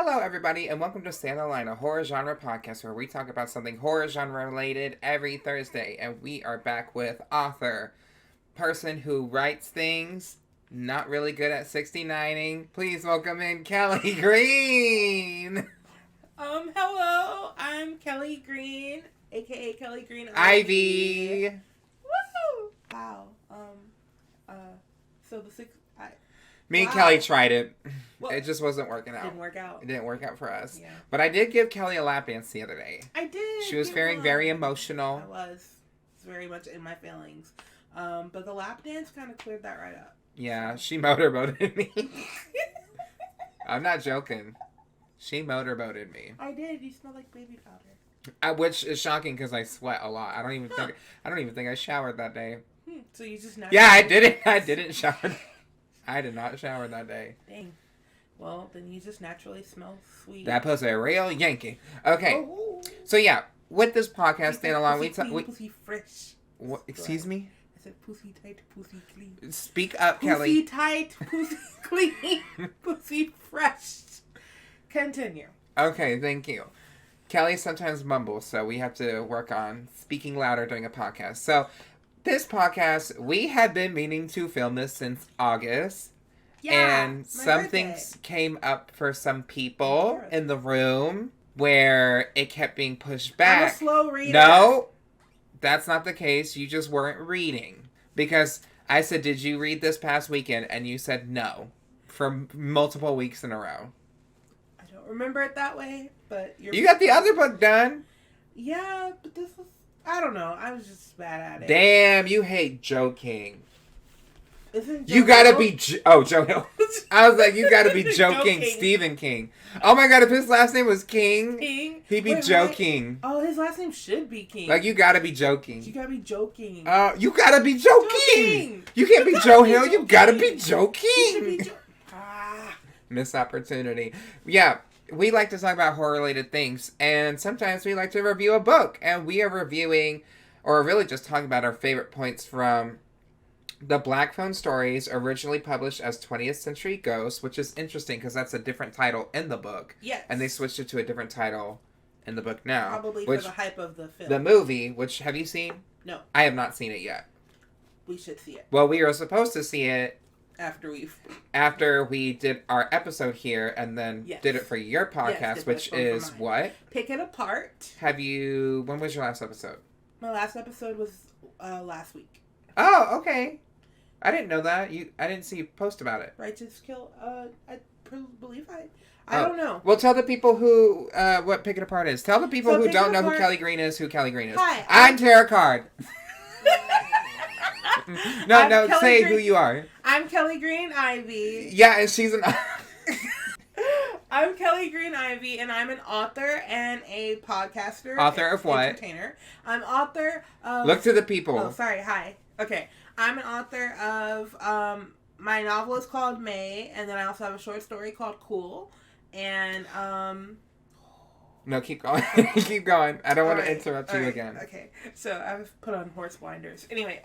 Hello, everybody, and welcome to Stand the Line, a horror genre podcast where we talk about something horror genre related every Thursday. And we are back with author, person who writes things, not really good at 69ing. Please welcome in Kelli Green. Hello, I'm Kelli Green, aka Kelli Green Ivy. Woo! Wow. So the six. Me and Kelli tried it. Well, it just wasn't working out. Didn't work out. It didn't work out for us. Yeah. But I did give Kelli a lap dance the other day. I did. She was feeling very emotional. I was very much in my feelings. But the lap dance kind of cleared that right up. Yeah, she motorboated me. I'm not joking. She motorboated me. I did. You smell like baby powder. Which is shocking because I sweat a lot. I don't even think I showered that day. So you just Yeah, I didn't. I didn't shower. I did not shower that day. Dang. Well, then you just naturally smell sweet. That pussy a real Yankee. Okay. Oh. So yeah, with this podcast stand along, we pussy fresh. What? Excuse me. I said pussy tight, pussy clean. Speak up, Pussy Kelli. Pussy tight, pussy clean, pussy fresh. Continue. Okay, thank you. Kelli sometimes mumbles, so we have to work on speaking louder during a podcast. So, this podcast, we had been meaning to film this since August. Yeah, and some birthday. things came up for some people in the room where it kept being pushed back. I'm a slow reader. No, that's not the case. You just weren't reading. Because I said, did you read this past weekend? And you said no. For multiple weeks in a row. I don't remember it that way, but You got the other book done. Yeah, but this was... I don't know. I was just bad at it. Damn, you hate Joe King. Isn't Joe You gotta Hill? be... Joe Hill. I was like, you gotta be Joe King, Stephen King. Oh my god, if his last name was King, he'd be Joe King. Oh, his last name should be King. Like, you gotta be Joe King. You gotta be Joking. You gotta be Joe King. You can't be Joe Hill. You gotta be Joe King. Missed opportunity. Yeah, we like to talk about horror-related things, and sometimes we like to review a book, and we are reviewing, or really just talking about our favorite points from the Black Phone Stories, originally published as 20th Century Ghosts, which is interesting because that's a different title in the book. Yes. And they switched it to a different title in the book now. Probably for the hype of the film. The movie, which, have you seen? No. I have not seen it yet. We should see it. Well, we were supposed to see it after we did our episode here and then did it for your podcast, which is what? Pick It Apart. When was your last episode? My last episode was last week. Oh, okay. I didn't know that. I didn't see you post about it. Righteous Kill, I believe I don't know. Well, tell the people who, what Pick It Apart is. Tell the people who don't know who Kelli Green is, who Kelli Green is. Hi, I'm Terrah Card. No, say who you are. I'm Kelli Green Ivy. Yeah, and she's an... I'm Kelli Green Ivy, and I'm an author and a podcaster. Author of what? Entertainer. I'm author of... Look to the people. Oh, sorry. Hi. Okay. I'm an author of... my novel is called May, and then I also have a short story called Cool. And... No, keep going. Keep going. I don't want to interrupt you again. Okay. So I've put on horse blinders. Anyway,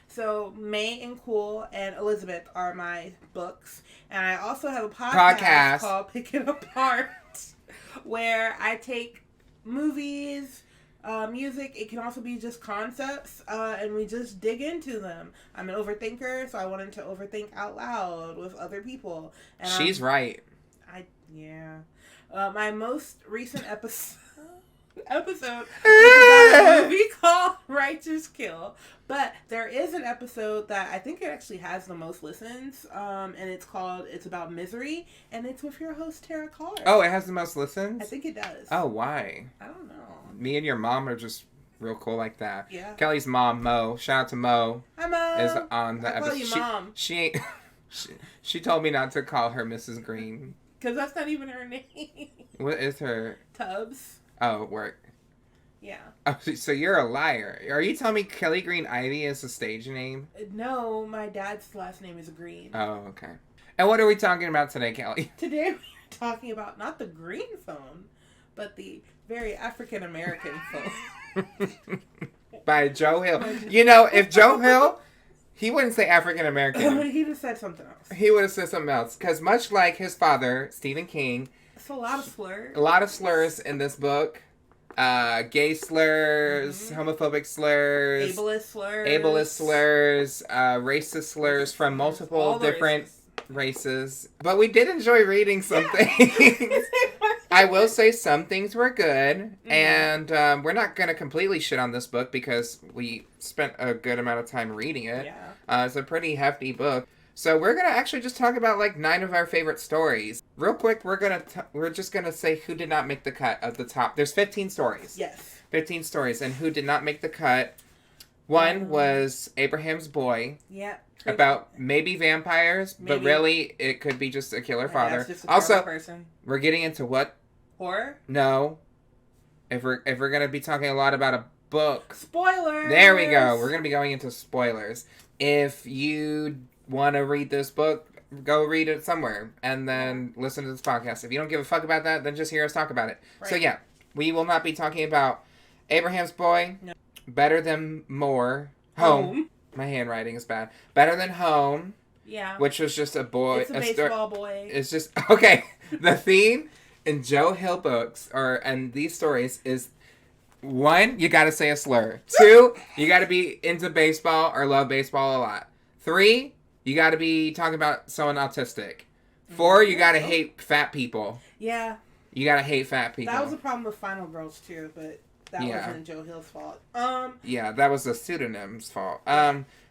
so May and Cool and Elizabeth are my books. And I also have a podcast called Pick It Apart, where I take movies, music, it can also be just concepts, and we just dig into them. I'm an overthinker, so I wanted to overthink out loud with other people. And she's right. Yeah. My most recent episode was about a movie called Righteous Kill. But there is an episode that I think it actually has the most listens, and it's about misery, and it's with your host, Terrah Card. Oh, it has the most listens? I think it does. Oh, why? I don't know. Me and your mom are just real cool like that. Yeah. Kelli's mom, Mo, shout out to Mo. Hi, Mo. Is on the episode. I call you Mom. She ain't... She told me not to call her Mrs. Green. Because that's not even her name. What is her? Tubbs. Oh, work. Yeah. Oh, so you're a liar. Are you telling me Kelli Green Ivy is a stage name? No, my dad's last name is Green. Oh, okay. And what are we talking about today, Kelli? Today we're talking about not the green phone, but the very African-American phone. By Joe Hill. You know, if Joe Hill... He wouldn't say African American. He just said something else. He would have said something else. Because much like his father, Stephen King, It's a lot of slurs. A lot of slurs in this book. Gay slurs, homophobic slurs, ableist slurs, racist slurs from multiple different races. But we did enjoy reading some things. I will say some things were good, and we're not going to completely shit on this book because we spent a good amount of time reading it. Yeah. It's a pretty hefty book. So we're going to actually just talk about like 9 of our favorite stories. Real quick, we're just going to say who did not make the cut of the top. There's 15 stories. Yes. 15 stories, and who did not make the cut. One was Abraham's Boy. Yeah. About maybe vampires, but really it could be just a killer father. Just a also, person. We're getting into what? Horror? No. If we're gonna be talking a lot about a book. Spoilers! There we go. We're gonna be going into spoilers. If you want to read this book, go read it somewhere and then listen to this podcast. If you don't give a fuck about that, then just hear us talk about it. Right. So yeah, we will not be talking about Abraham's Boy, Better Than More, Home. My handwriting is bad. Better Than Home. Yeah. Which was just a boy. It's a baseball boy. It's just, okay. The theme in Joe Hill books, and these stories is, 1, you gotta say a slur. 2, you gotta be into baseball or love baseball a lot. 3, you gotta be talking about someone autistic. 4, you gotta hate fat people. Yeah. You gotta hate fat people. That was a problem with Final Girls too, but that wasn't Joe Hill's fault. Yeah, that was the pseudonym's fault.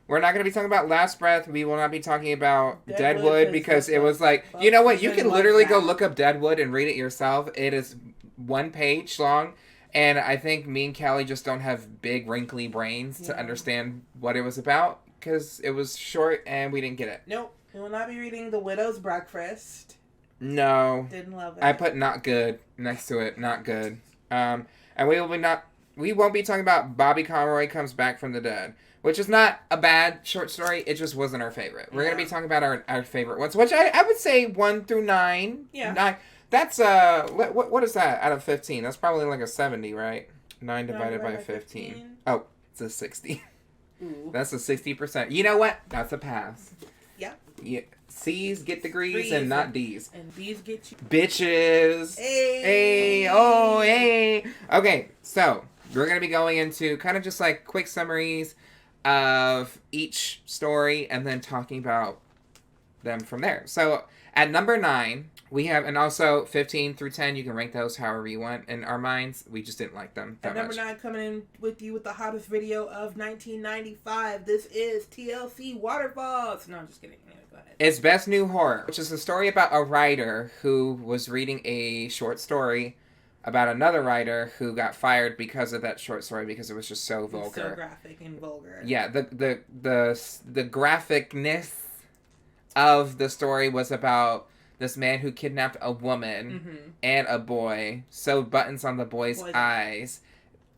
We're not going to be talking about Last Breath. We will not be talking about Deadwood because it was like, you know what? You can literally go look up Deadwood and read it yourself. It is 1 page long. And I think me and Kelli just don't have big, wrinkly brains to understand what it was about because it was short and we didn't get it. Nope. We will not be reading The Widow's Breakfast. No. Didn't love it. I put not good next to it. Not good. And we won't be talking about Bobby Conroy Comes Back from the Dead, which is not a bad short story. It just wasn't our favorite. We're going to be talking about our favorite ones, which I would say 1 through 9. Yeah. 9. That's, what is that out of 15? That's probably like a 70, right? 9 divided by 15. Oh, it's a 60. Ooh. That's a 60%. You know what? That's a pass. Yeah. Yeah. C's get degrees and not D's. And B's get you. Bitches. Hey. Oh, hey. Okay, so we're going to be going into kind of just like quick summaries of each story and then talking about them from there. So at number 9, we have, and also 15 through 10, you can rank those however you want. In our minds, we just didn't like them that much. At number 9, coming in with you with the hottest video of 1995, this is TLC Waterfalls. No, I'm just kidding. Anyway, go ahead. It's Best New Horror, which is a story about a writer who was reading a short story about another writer who got fired because of that short story because it was just so vulgar. So graphic and vulgar. Yeah, the graphicness of the story was about this man who kidnapped a woman and a boy, sewed buttons on the boy's eyes,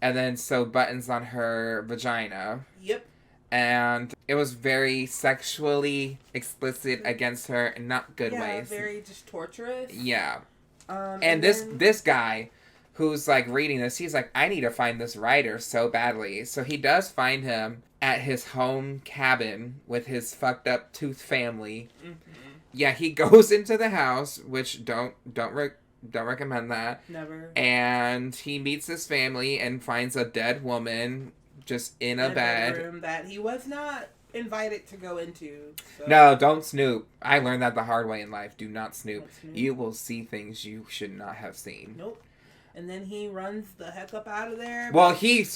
and then sewed buttons on her vagina. Yep. And it was very sexually explicit against her in not good ways. Yeah, very just torturous. Yeah. And this guy who's like reading this, he's like, I need to find this writer so badly. So he does find him at his home cabin with his fucked up tooth family. Yeah, he goes into the house, which don't recommend that. Never. And he meets his family and finds a dead woman just in a bed. Bedroom that he was not invited to go into. So. No, don't snoop. I learned that the hard way in life. Do not snoop. You will see things you should not have seen. Nope. And then he runs the heck up out of there. Well, he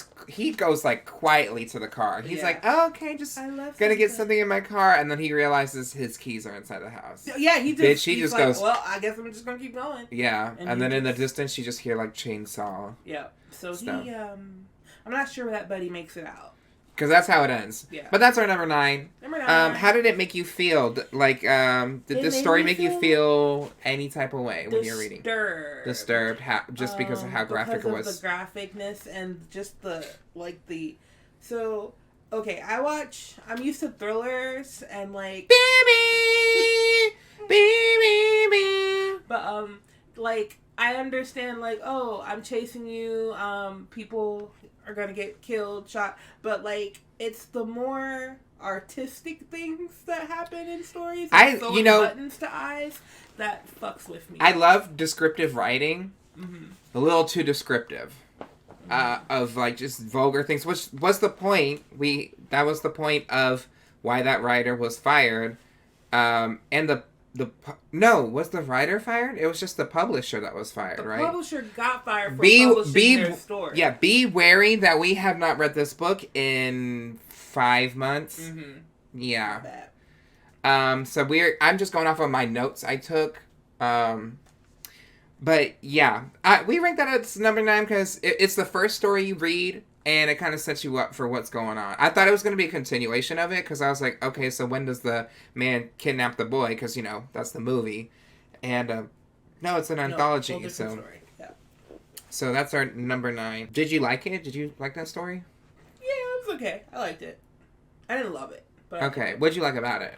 goes like quietly to the car. He's like, oh, okay, just gonna get something in my car, and then he realizes his keys are inside the house. Yeah, he just just goes, well, I guess I'm just gonna keep going. Yeah, and then in the distance you just hear like chainsaw. Yeah. So stuff. I'm not sure that Buddy makes it out. Because that's how it ends. Yeah. But that's our number 9. Number 9. How did it make you feel? Like, did this story make you feel any type of way when you're reading? Disturbed. Just because of how graphic it was. Because of the graphicness and just so, okay, I'm used to thrillers and like. Baby! But, like, I understand, like, oh, I'm chasing you, people are gonna get killed, shot, but, like, it's the more artistic things that happen in stories. Buttons to eyes, that fucks with me. I love descriptive writing. A little too descriptive. Of like just vulgar things, which was the point. That was the point of why that writer was fired. And was the writer fired? It was just the publisher that was fired, right? The publisher got fired for publishing their story. Yeah, be wary that we have not read this book in 5 months. Mm-hmm. Yeah. So I'm just going off of my notes I took. But yeah, we rank that as number 9 because it's the first story you read, and it kind of sets you up for what's going on. I thought it was going to be a continuation of it because I was like, okay, so when does the man kidnap the boy? Because, that's the movie. And no, it's an anthology. Story. Yeah. So that's our number 9. Did you like it? Did you like that story? Yeah, it was okay. I liked it. I didn't love it. But okay, what'd you like about it?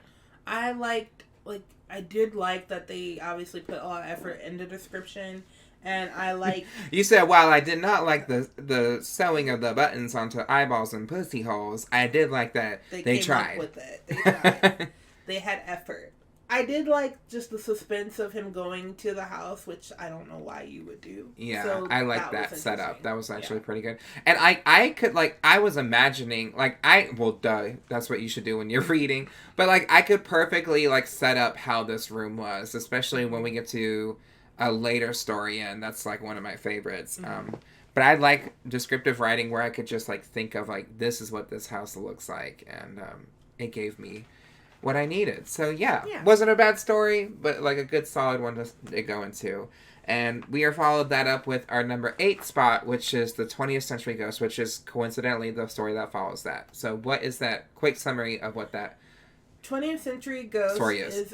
I did like that they obviously put a lot of effort into description, and I like... You said, while I did not like the sewing of the buttons onto eyeballs and pussy holes, I did like that they tried. Up with it. They tried. They had effort. I did like just the suspense of him going to the house, which I don't know why you would do. Yeah, so I like that setup. That was actually pretty good. And I could, I was imagining, that's what you should do when you're reading. But, I could perfectly, set up how this room was, especially when we get to a later story, and that's, one of my favorites. Mm-hmm. But I like descriptive writing where I could just, think of, this is what this house looks like. And it gave me what I needed. So yeah, wasn't a bad story, but a good solid one to go into. And we are followed that up with our number 8 spot, which is the 20th Century Ghost, which is coincidentally the story that follows that. So what is that quick summary of what that 20th Century Ghost story is?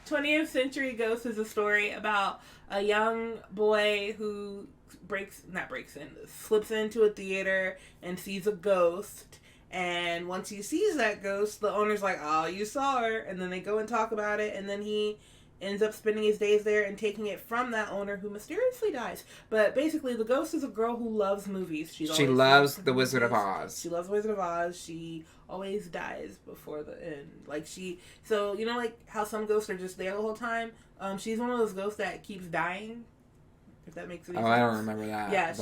20th Century Ghost is a story about a young boy who slips into a theater and sees a ghost. And once he sees that ghost, the owner's like, oh, you saw her. And then they go and talk about it. And then he ends up spending his days there and taking it from that owner who mysteriously dies. But basically, the ghost is a girl who loves movies. She loves The Wizard of Oz. She loves Wizard of Oz. She always dies before the end. So, how some ghosts are just there the whole time? She's one of those ghosts that keeps dying. If that makes any sense. I don't remember that. Yeah,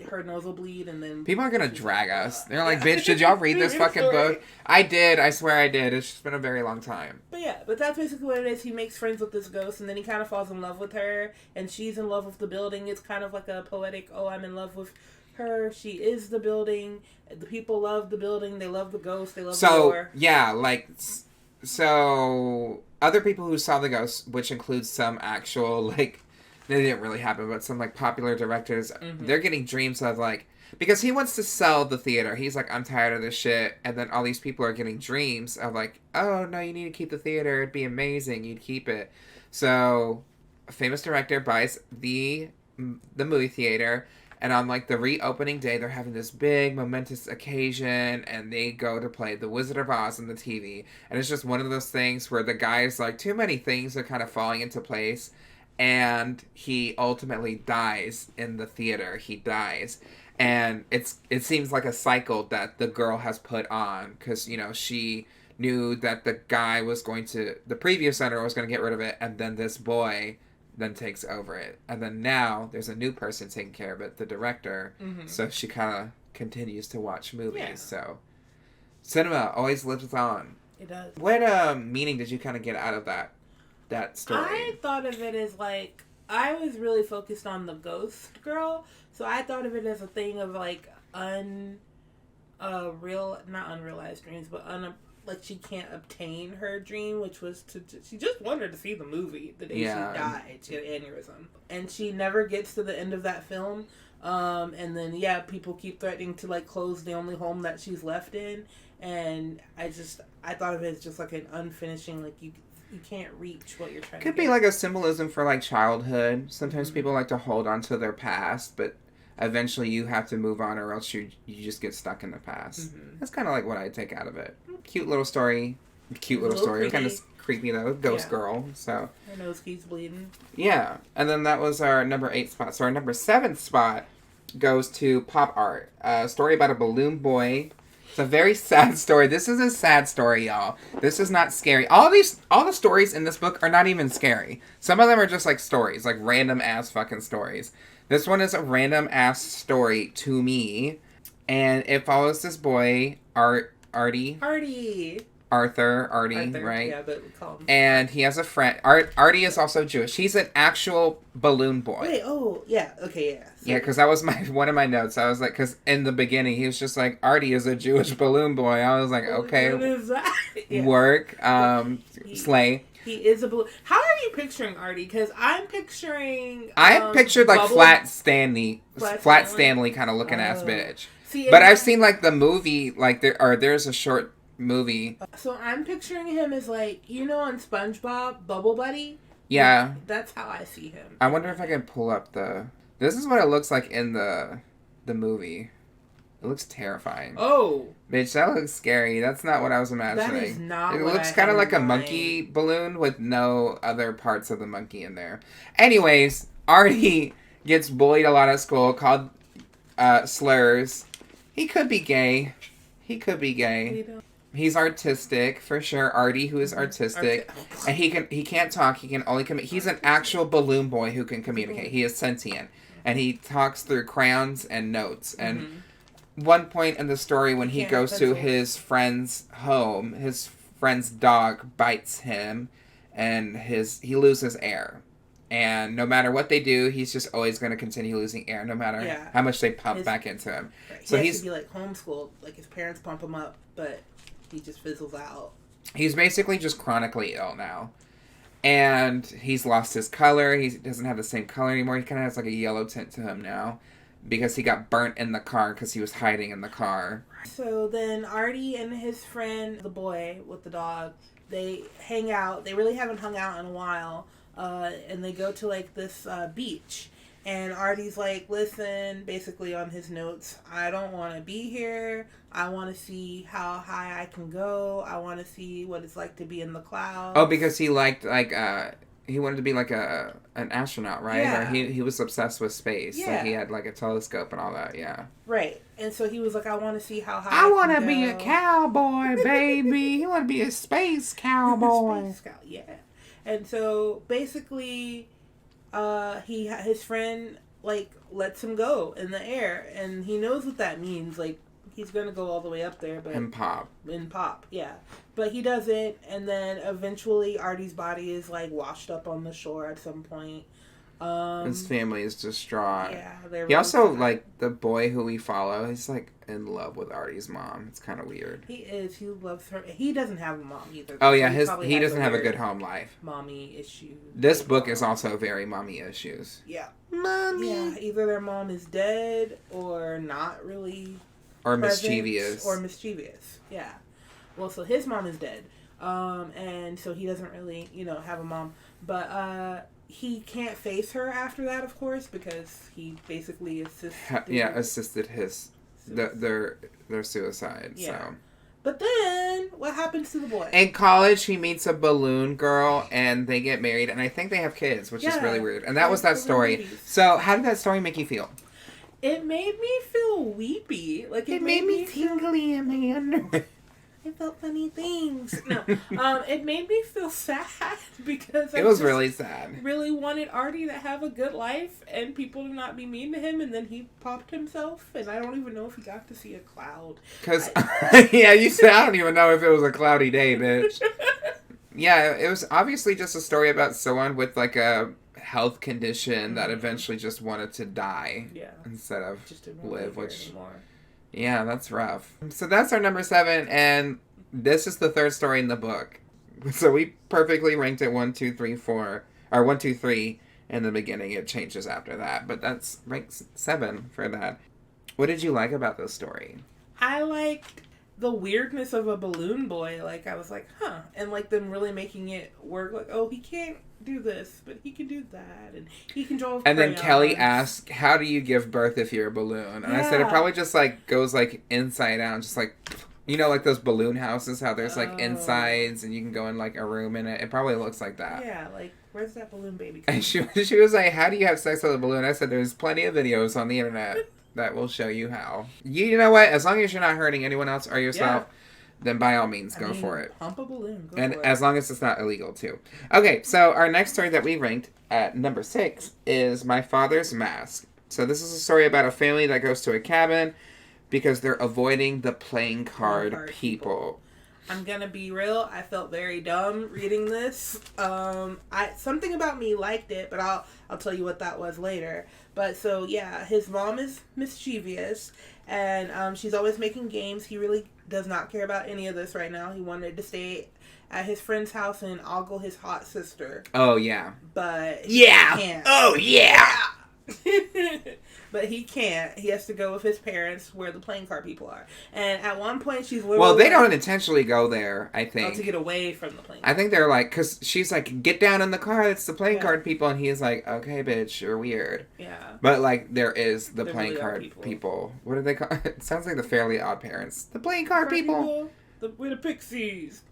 her nose will bleed, and then... People are going to drag us. They're like, bitch, did y'all read this fucking book? I did. I swear I did. It's just been a very long time. But that's basically what it is. He makes friends with this ghost, and then he kind of falls in love with her, and she's in love with the building. It's kind of like a poetic, I'm in love with her. She is the building. The people love the building. They love the ghost. They love the lore. Yeah, so other people who saw the ghost, which includes some actual, they didn't really happen, but some, popular directors, they're getting dreams of, because he wants to sell the theater. He's like, I'm tired of this shit. And then all these people are getting dreams of, oh, no, you need to keep the theater. It'd be amazing. You'd keep it. So, a famous director buys the movie theater, and on, the reopening day, they're having this big, momentous occasion, and they go to play The Wizard of Oz on the TV. And it's just one of those things where the guy's too many things are kind of falling into place. And he ultimately dies in the theater. He dies. And it seems like a cycle that the girl has put on. Because, she knew that the previous owner was going to get rid of it. And then this boy then takes over it. And then now there's a new person taking care of it, the director. Mm-hmm. So she kind of continues to watch movies. Yeah. So cinema always lives on. It does. What meaning did you kind of get out of that story? I thought of it as I was really focused on the ghost girl, so I thought of it as a thing of not unrealized dreams, but she can't obtain her dream, which was she just wanted to see the movie the day she died. She had an aneurysm, and she never gets to the end of that film. And then people keep threatening to close the only home that she's left in, and I thought of it as just an unfinishing you can't reach what you're trying to get. Could be a symbolism for childhood. Sometimes people like to hold on to their past, but eventually you have to move on or else you just get stuck in the past. Mm-hmm. That's kind of what I take out of it. Cute little story. Kind of creepy though. Ghost girl. So her nose keeps bleeding. Yeah. And then that was our number 8 spot. So our number 7 spot goes to Pop Art. A story about a balloon boy It's a very sad story. This is a sad story, y'all. This is not scary. All the stories in this book are not even scary. Some of them are just like stories, like random ass fucking stories. This one is a random ass story to me, and it follows this boy, Artie, right? Yeah, but we call him. And he has a friend. Artie is also Jewish. He's an actual balloon boy. Wait, okay, yeah. Yeah, because that was one of my notes. I was like, because in the beginning, he was just like, Artie is a Jewish balloon boy. I was like, okay. What is that? Yeah. Work. Slay. He is a balloon. How are you picturing Artie? Because I'm picturing... I pictured like Flat Stanley kind of looking ass bitch. But I've seen like the movie, like there's a short movie. So I'm picturing him as like, on SpongeBob, Bubble Buddy? Yeah. That's how I see him. I wonder if I can pull up this is what it looks like in the movie. It looks terrifying. Oh. Bitch, that looks scary. That's not what I was imagining. That is not It looks kind of like a monkey balloon with no other parts of the monkey in there. Anyways, Artie gets bullied a lot at school, called slurs. He could be gay. He's artistic, for sure. Artie, who is artistic. And he can't talk. He can only he's an actual balloon boy who can communicate. He is sentient. And he talks through crayons and notes. And one point in the story when he goes to his friend's home, his friend's dog bites him and he loses air. And no matter what they do, he's just always going to continue losing air, no matter how much they pump back into him. Right. So he's to be like homeschooled, like his parents pump him up, but he just fizzles out. He's basically just chronically ill now. And he's lost his color. He doesn't have the same color anymore. He kind of has like a yellow tint to him now. Because he got burnt in the car because he was hiding in the car. So then Artie and his friend, the boy with the dog, they hang out. They really haven't hung out in a while. And they go to like this beach. And Artie's like, listen, basically on his notes, I don't want to be here. I want to see how high I can go. I want to see what it's like to be in the clouds. Oh, because he liked he wanted to be like an astronaut, right? Yeah. Or he was obsessed with space. Yeah. So he had like a telescope and all that, yeah. Right. And so he was like, I want to see how high I want to be a cowboy, baby. He want to be a space cowboy. Space cow, yeah. And so basically, his friend like lets him go in the air, and he knows what that means. Like he's gonna go all the way up there, but and pop, yeah. But he doesn't, and then eventually Artie's body is like washed up on the shore at some point. His family is distraught. Yeah, he also like the boy who we follow. He's like in love with Artie's mom. It's kind of weird. He is. He loves her. He doesn't have a mom either. Oh yeah, he doesn't have a good home life. Mommy issues. This book is also very mommy issues. Yeah. Mommy. Yeah, either their mom is dead or not really. Or mischievous. Yeah. Well, so his mom is dead. And so he doesn't really, have a mom. But he can't face her after that, of course, because he basically assisted his their suicide. Yeah. So. But then, what happens to the boy? In college, he meets a balloon girl, and they get married, and I think they have kids, which is really weird. And that was that story. Babies. So, how did that story make you feel? It made me feel weepy. Like it made me tingly in my underwear. I felt funny things. No, it made me feel sad because it was really sad. Really wanted Artie to have a good life and people to not be mean to him, and then he popped himself, and I don't even know if he got to see a cloud. Because yeah, you said I don't even know if it was a cloudy day, bitch. Yeah, it was obviously just a story about someone with like a health condition that eventually just wanted to die instead of just didn't live, which anymore. Yeah, that's rough. So that's our number 7, and this is the third story in the book. So we perfectly ranked it 1, 2, 3, 4, or 1, 2, 3 in the beginning. It changes after that, but that's ranked 7 for that. What did you like about this story? I liked the weirdness of a balloon boy. Like, I was like, huh. And, like, them really making it work. Like, oh, he can't do this, but he can do that. And he can draw with crayons. And then Kelli asked, how do you give birth if you're a balloon? And I said, it probably just, like, goes, like, inside out. Just, like, like those balloon houses, how there's, like, insides and you can go in, like, a room in it. It probably looks like that. Yeah, like, where's that balloon baby coming from? And she was like, how do you have sex with a balloon? I said, there's plenty of videos on the internet. that will show you how. You know what? As long as you're not hurting anyone else or yourself, then by all means, go for it. Pump a balloon. Go and for it. As long as it's not illegal, too. Okay, so our next story that we ranked at number 6 is My Father's Mask. So this is a story about a family that goes to a cabin because they're avoiding the playing card people. I'm gonna be real. I felt very dumb reading this. Something about me liked it, but I'll tell you what that was later. But so yeah, his mom is mischievous, and she's always making games. He really does not care about any of this right now. He wanted to stay at his friend's house and ogle his hot sister. Oh yeah. But he can't. Oh yeah. But he can't. He has to go with his parents where the playing card people are. And at one point, she's literally... Well, they don't intentionally go there, I think. Oh, to get away from the playing card. I think they're like... Because she's like, get down in the car, it's the playing card people. And he's like, okay, bitch, you're weird. Yeah. But, like, there is the playing card people. What do they call it? It sounds like the Fairly Odd Parents. The playing card people. We're the pixies.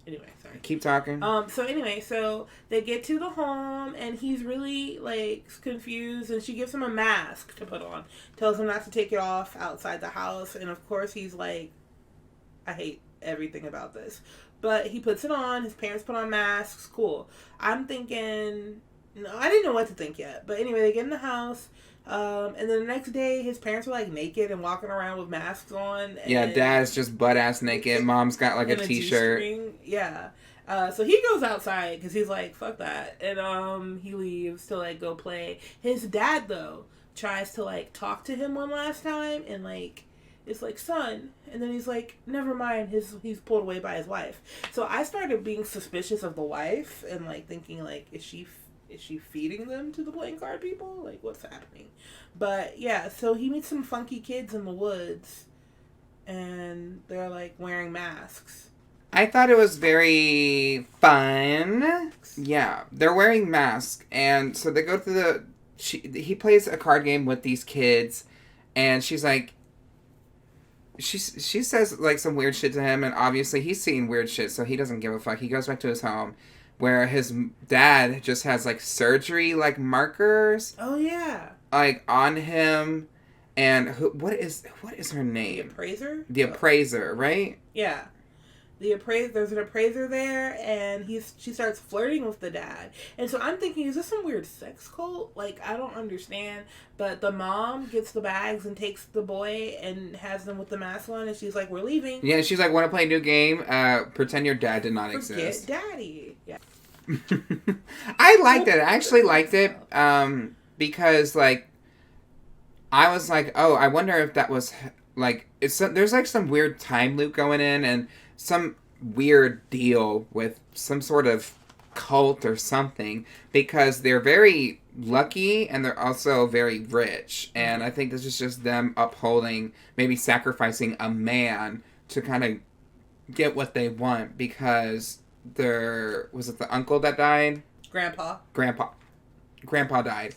Anyway, sorry. Keep talking. So they get to the home and he's really like confused, and she gives him a mask to put on. Tells him not to take it off outside the house, and of course he's like, I hate everything about this. But he puts it on, his parents put on masks, cool. I'm thinking, no, I didn't know what to think yet. But anyway, they get in the house. And then the next day, his parents are like naked and walking around with masks on. Yeah, dad's just butt ass naked. Mom's got like a t-shirt. Yeah. So he goes outside because he's like, fuck that. And he leaves to like go play. His dad though tries to like talk to him one last time and like it's like, son, and then he's like, never mind. He's pulled away by his wife. So I started being suspicious of the wife and like thinking like, is she feeding them to the playing card people? Like, what's happening? But, yeah, so he meets some funky kids in the woods, and they're, like, wearing masks. I thought it was very fun. Yeah, they're wearing masks, and so they go to he plays a card game with these kids, and she's like, she says, like, some weird shit to him, and obviously he's seeing weird shit, so he doesn't give a fuck. He goes back to his home, where his dad just has, like, surgery, like, markers. Oh, yeah. Like, on him. And what is her name? The appraiser? The appraiser, right? Yeah. There's an appraiser there, and she starts flirting with the dad. And so I'm thinking, is this some weird sex cult? Like, I don't understand. But the mom gets the bags and takes the boy and has them with the mask on, and she's like, we're leaving. Yeah, she's like, want to play a new game? Pretend your dad did not exist. Forget daddy. Yeah. I liked it. I actually liked it because, like, I was like, oh, I wonder if that was, like, there's, like, some weird time loop going in and some weird deal with some sort of cult or something because they're very lucky and they're also very rich. And I think this is just them upholding, maybe sacrificing a man to kind of get what they want because... was it the uncle that died? Grandpa died.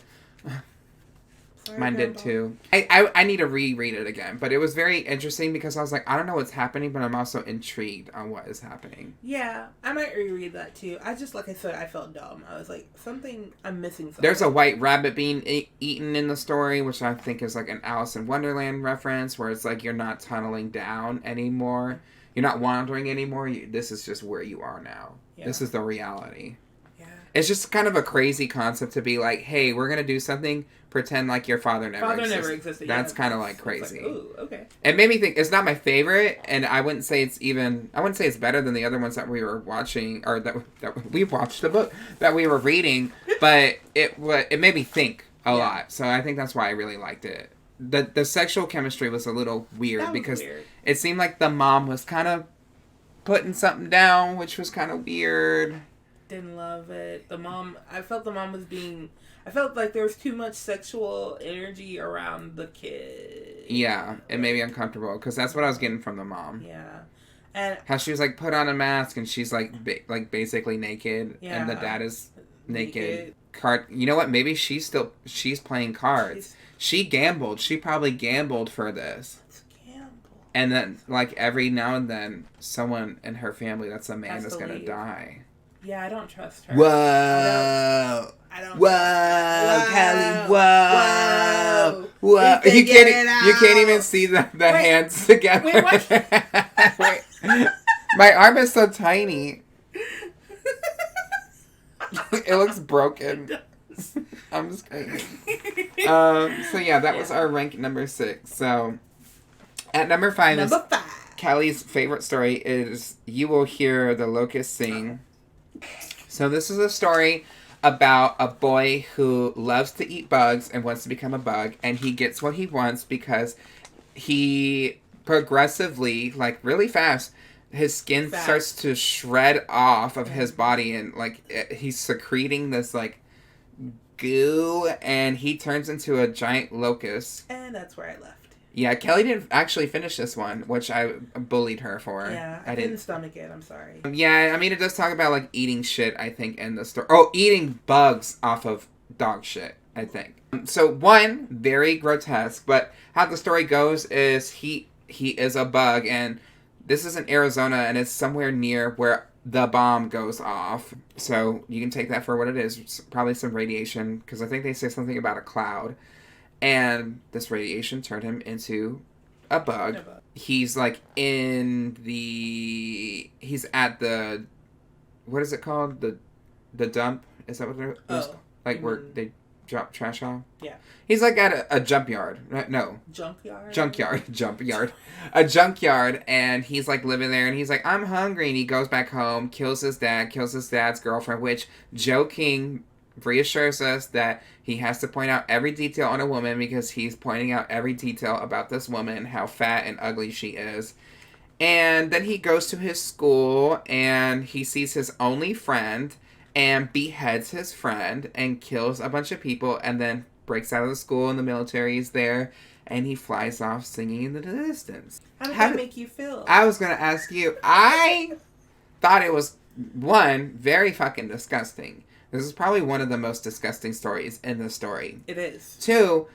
Sorry, Mine Grandpa. did too. I need to reread it again, but it was very interesting because I was like, I don't know what's happening, but I'm also intrigued on what is happening. Yeah, I might reread that too. Like I said, I felt dumb. I was like, I'm missing something. There's a white rabbit being eaten in the story, which I think is like an Alice in Wonderland reference, where it's like you're not tunneling down anymore. You're not wandering anymore. This is just where you are now. Yeah. This is the reality. Yeah. It's just kind of a crazy concept to be like, hey, we're going to do something, pretend like your father never existed. That's kind of like crazy. Like, ooh, okay. It made me think, it's not my favorite, and I wouldn't say it's better than the other ones that we were watching, or that we watched the book that we were reading, but it made me think a lot. So I think that's why I really liked it. The sexual chemistry was a little weird because it seemed like the mom was kind of putting something down, which was kind of weird. Didn't love it. I felt like there was too much sexual energy around the kid. Yeah, it made me uncomfortable because that's what I was getting from the mom. Yeah. And how she was like put on a mask and she's like basically naked, and the dad is naked. You know what? Maybe she's playing cards. She gambled. She probably gambled for this. Let's gamble. And then, like, every now and then, someone in her family that's a man is going to die. Yeah, I don't trust her. Whoa. I don't Whoa, Kelli. Whoa. Well, you can't even see the hands together. Wait, what? Wait. My arm is so tiny. It looks broken. I'm just kidding. So yeah, that was our rank number 6. So at number 5 is Kelli's favorite story is You Will Hear the Locust Sing. So this is a story about a boy who loves to eat bugs and wants to become a bug, and he gets what he wants because he progressively, like really fast, his skin starts to shred off of his body, and like he's secreting this like goo, and he turns into a giant locust. And that's where I left. Yeah, Kelli didn't actually finish this one, which I bullied her for. Yeah, I didn't stomach it. I'm sorry. Yeah, I mean, it does talk about, like, eating shit, I think, in the story. Oh, eating bugs off of dog shit, I think. So, one, very grotesque, but how the story goes is he is a bug, and this is in Arizona, and it's somewhere near where the bomb goes off. So, you can take that for what it is. It's probably some radiation, because I think they say something about a cloud. And this radiation turned him into a bug. He's like he's at the, what is it called? The dump? Is that what it is? Like where they drop trash off? Yeah. He's like at a jump yard. No. Junkyard. A junkyard, and he's like living there, and he's like, I'm hungry, and he goes back home, kills his dad's girlfriend, which Joe King reassures us that he has to point out every detail on a woman because he's pointing out every detail about this woman, how fat and ugly she is. And then he goes to his school and he sees his only friend and beheads his friend and kills a bunch of people and then breaks out of the school and the military is there and he flies off singing in the distance. How did that make you feel? I was going to ask you. I thought it was, one, very fucking disgusting. This is probably one of the most disgusting stories in the story. It is. 2,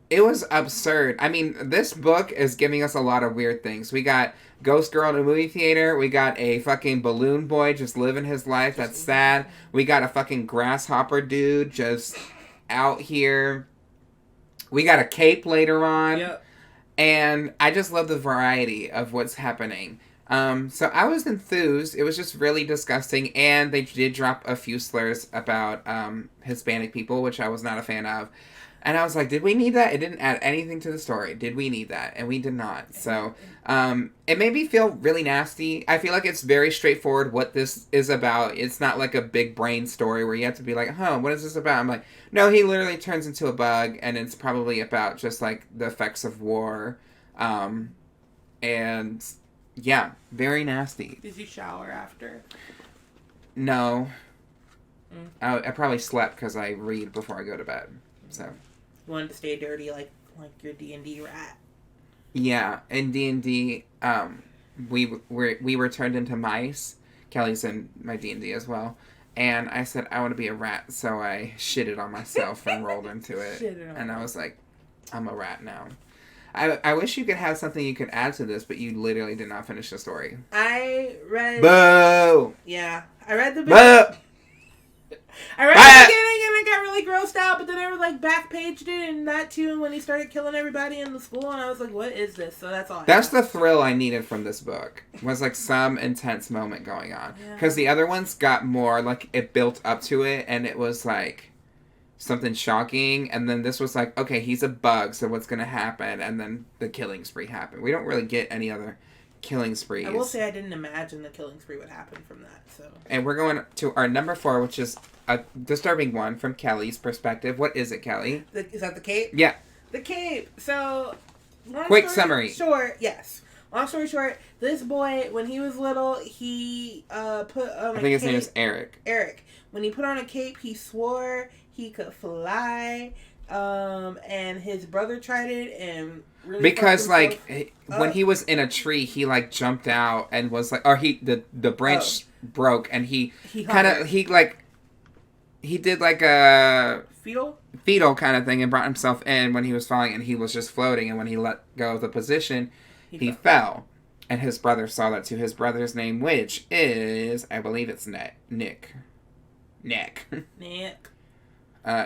it was absurd. I mean, this book is giving us a lot of weird things. We got Ghost Girl in a movie theater. We got a fucking balloon boy just living his life. That's sad. We got a fucking grasshopper dude just out here. We got a cape later on. Yep. And I just love the variety of what's happening. So I was enthused. It was just really disgusting, and they did drop a few slurs about Hispanic people, which I was not a fan of. And I was like, did we need that? It didn't add anything to the story. Did we need that? And we did not. So it made me feel really nasty. I feel like it's very straightforward what this is about. It's not like a big brain story where you have to be like, what is this about? I'm like, no, he literally turns into a bug, and it's probably about just like the effects of war. And yeah, very nasty. Did you shower after? No. I probably slept because I read before I go to bed. So. You wanted to stay dirty like your D&D rat. Yeah, in D&D, we were turned into mice. Kelli's in my D&D as well. And I said, I want to be a rat, so I shitted on myself and rolled into it. And I was like, I'm a rat now. I wish you could have something you could add to this, but you literally did not finish the story. I read... Boo! Yeah. I read the beginning. I read the beginning and I got really grossed out, but then I back paged it and that too when he started killing everybody in the school, and I was like, what is this? So that's all. That's the thrill I needed from this book. Was like some intense moment going on. Because the other ones got more like it built up to it and it was like something shocking, and then this was like, okay, he's a bug, so what's gonna happen? And then the killing spree happened. We don't really get any other killing sprees. I will say I didn't imagine the killing spree would happen from that. So. And we're going to our number 4, which is a disturbing one from Kelli's perspective. What is it, Kelli? Is that the cape? Yeah. The cape. So, quick summary. Short, yes. Long story short, this boy, when he was little, he put on a cape. I think his name is Eric. Eric. When he put on a cape, he swore he could fly. And his brother tried it and really because when he was in a tree, he jumped out and was like, or the branch broke and he did like a fetal kind of thing and brought himself in when he was falling, and he was just floating, and when he let go of the position, he fell. And his brother saw that too. His brother's name, which is, I believe it's Nick.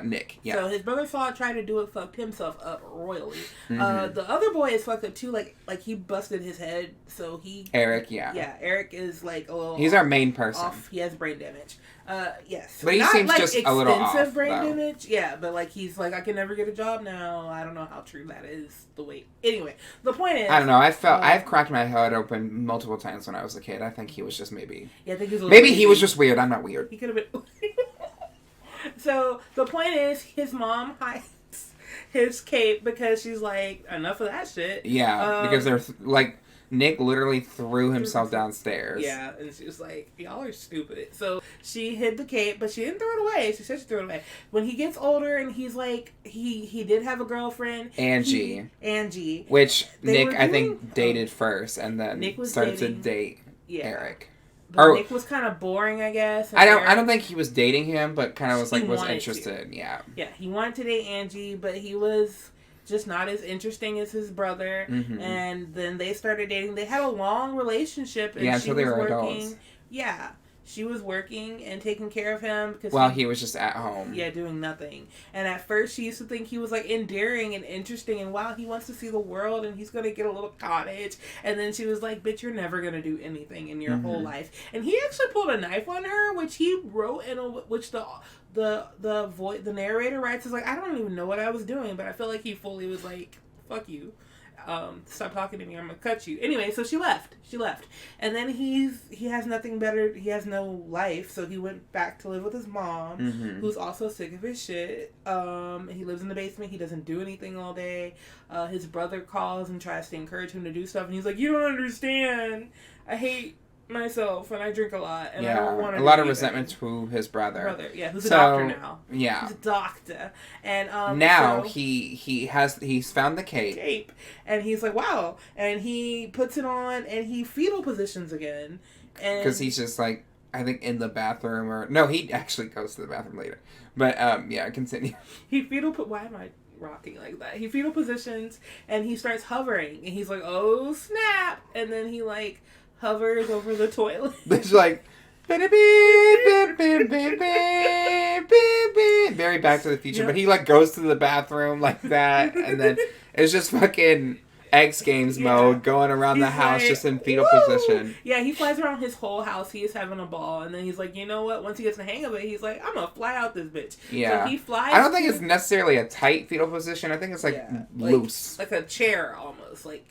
Nick. Yeah. So his brother saw it, tried to do it, fucked himself up royally. Mm-hmm. The other boy is fucked up too. Like he busted his head. So Eric. Yeah. Yeah. Eric is like a little. He's our main person. Off. He has brain damage. Yes. But he not seems like just a little off. Extensive brain though. damage. Yeah, but like he's like, I can never get a job now. I don't know how true that is. The weight. Anyway, the point is. I don't know. I've cracked my head open multiple times when I was a kid. I think he was just maybe. Yeah, I think he was. Maybe he was just weird. I'm not weird. He could have been. So the point is, his mom hides his cape because she's like, enough of that shit. Yeah, because they're like. Nick literally threw himself downstairs. Yeah, and she was like, y'all are stupid. So she hid the cape, but she didn't throw it away. She said she threw it away. When he gets older and he's like, he did have a girlfriend. Angie. Which Nick, I think, dated first and then started to date Eric. But Nick was kind of boring, I guess. I don't think he was dating him, but kind of was interested. Yeah. Yeah, he wanted to date Angie, but he was just not as interesting as his brother. Mm-hmm. And then they started dating. They had a long relationship. And until they were working. Adults. Yeah. She was working and taking care of him. While he was just at home. Yeah, doing nothing. And at first she used to think he was like endearing and interesting and wow, he wants to see the world and he's going to get a little cottage. And then she was like, bitch, you're never going to do anything in your whole life. And he actually pulled a knife on her, which he wrote which the narrator writes is like, I don't even know what I was doing, but I feel like he fully was like, fuck you. Stop talking to me, I'm gonna cut you. Anyway, so she left. And then he has nothing better, he has no life, so he went back to live with his mom, who's also sick of his shit. He lives in the basement, he doesn't do anything all day. His brother calls and tries to encourage him to do stuff, and he's like, you don't understand. I hate myself and I drink a lot and I don't want to. A lot of resentment to his brother. Yeah, who's a doctor now. Yeah, he's a doctor, and now he's found the cape, and he's like, wow, and he puts it on and he fetal positions again, and because he's just like, I think in the bathroom or no, he actually goes to the bathroom later, but yeah, continue. Why am I rocking like that? He fetal positions and he starts hovering and he's like, oh snap, and then he like hovers over the toilet. It's like, very Back to the Future, but he like goes to the bathroom like that, and then it's just fucking X Games mode going around the house, like, just in fetal position. Yeah, he flies around his whole house. He is having a ball, and then he's like, you know what? Once he gets the hang of it, he's like, I'm gonna fly out this bitch. Yeah, so he flies. I don't think it's necessarily a tight fetal position. I think it's like loose, like a chair almost, like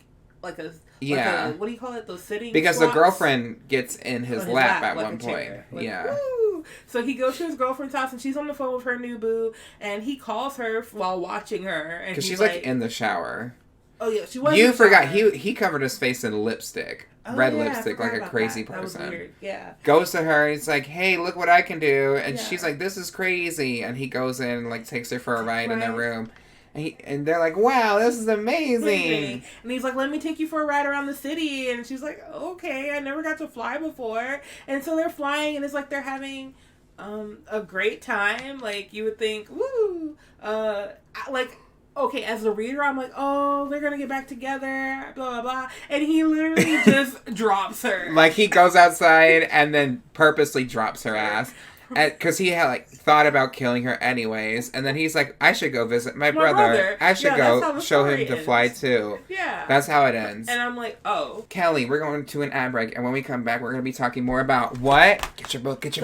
a. What do you call it? Those sitting. Because squats? the girlfriend gets in his lap at one point. Like, yeah. Woo! So he goes to his girlfriend's house and she's on the phone with her new boo, and he calls her while watching her, and because she's like in the shower. Oh yeah, she was. You forgot he covered his face in lipstick, red lipstick, like a crazy person. That was weird. Yeah. Goes to her, he's like, "Hey, look what I can do," and she's like, "This is crazy," and he goes in and like takes her for a ride in their room. And they're like, wow, this is amazing. And he's like, let me take you for a ride around the city. And she's like, okay, I never got to fly before. And so they're flying, and it's like they're having a great time. Like, you would think, woo. Okay, as a reader, I'm like, oh, they're going to get back together, blah, blah, blah. And he literally just drops her. Like, he goes outside and then purposely drops her ass. Because he had thought about killing her anyways, and then he's like, I should go visit my brother. I should go show him to fly too. Yeah. That's how it ends. And I'm like, oh. Kelly, we're going to an ad break, and when we come back, we're going to be talking more about what? Get your book. The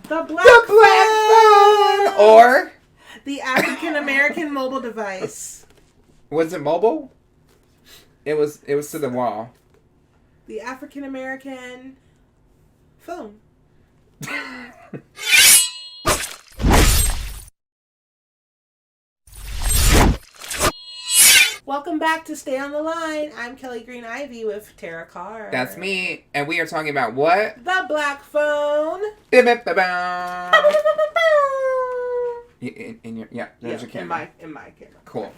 Black Phone! Or? The African American mobile device. Was it mobile? It was to the wall. The African American phone. Welcome back to Stay on the Line. I'm Kelli Green Ivy with Terrah Carr. That's me, and we are talking about what? The Black Phone. In your there's your camera. In my camera. Cool.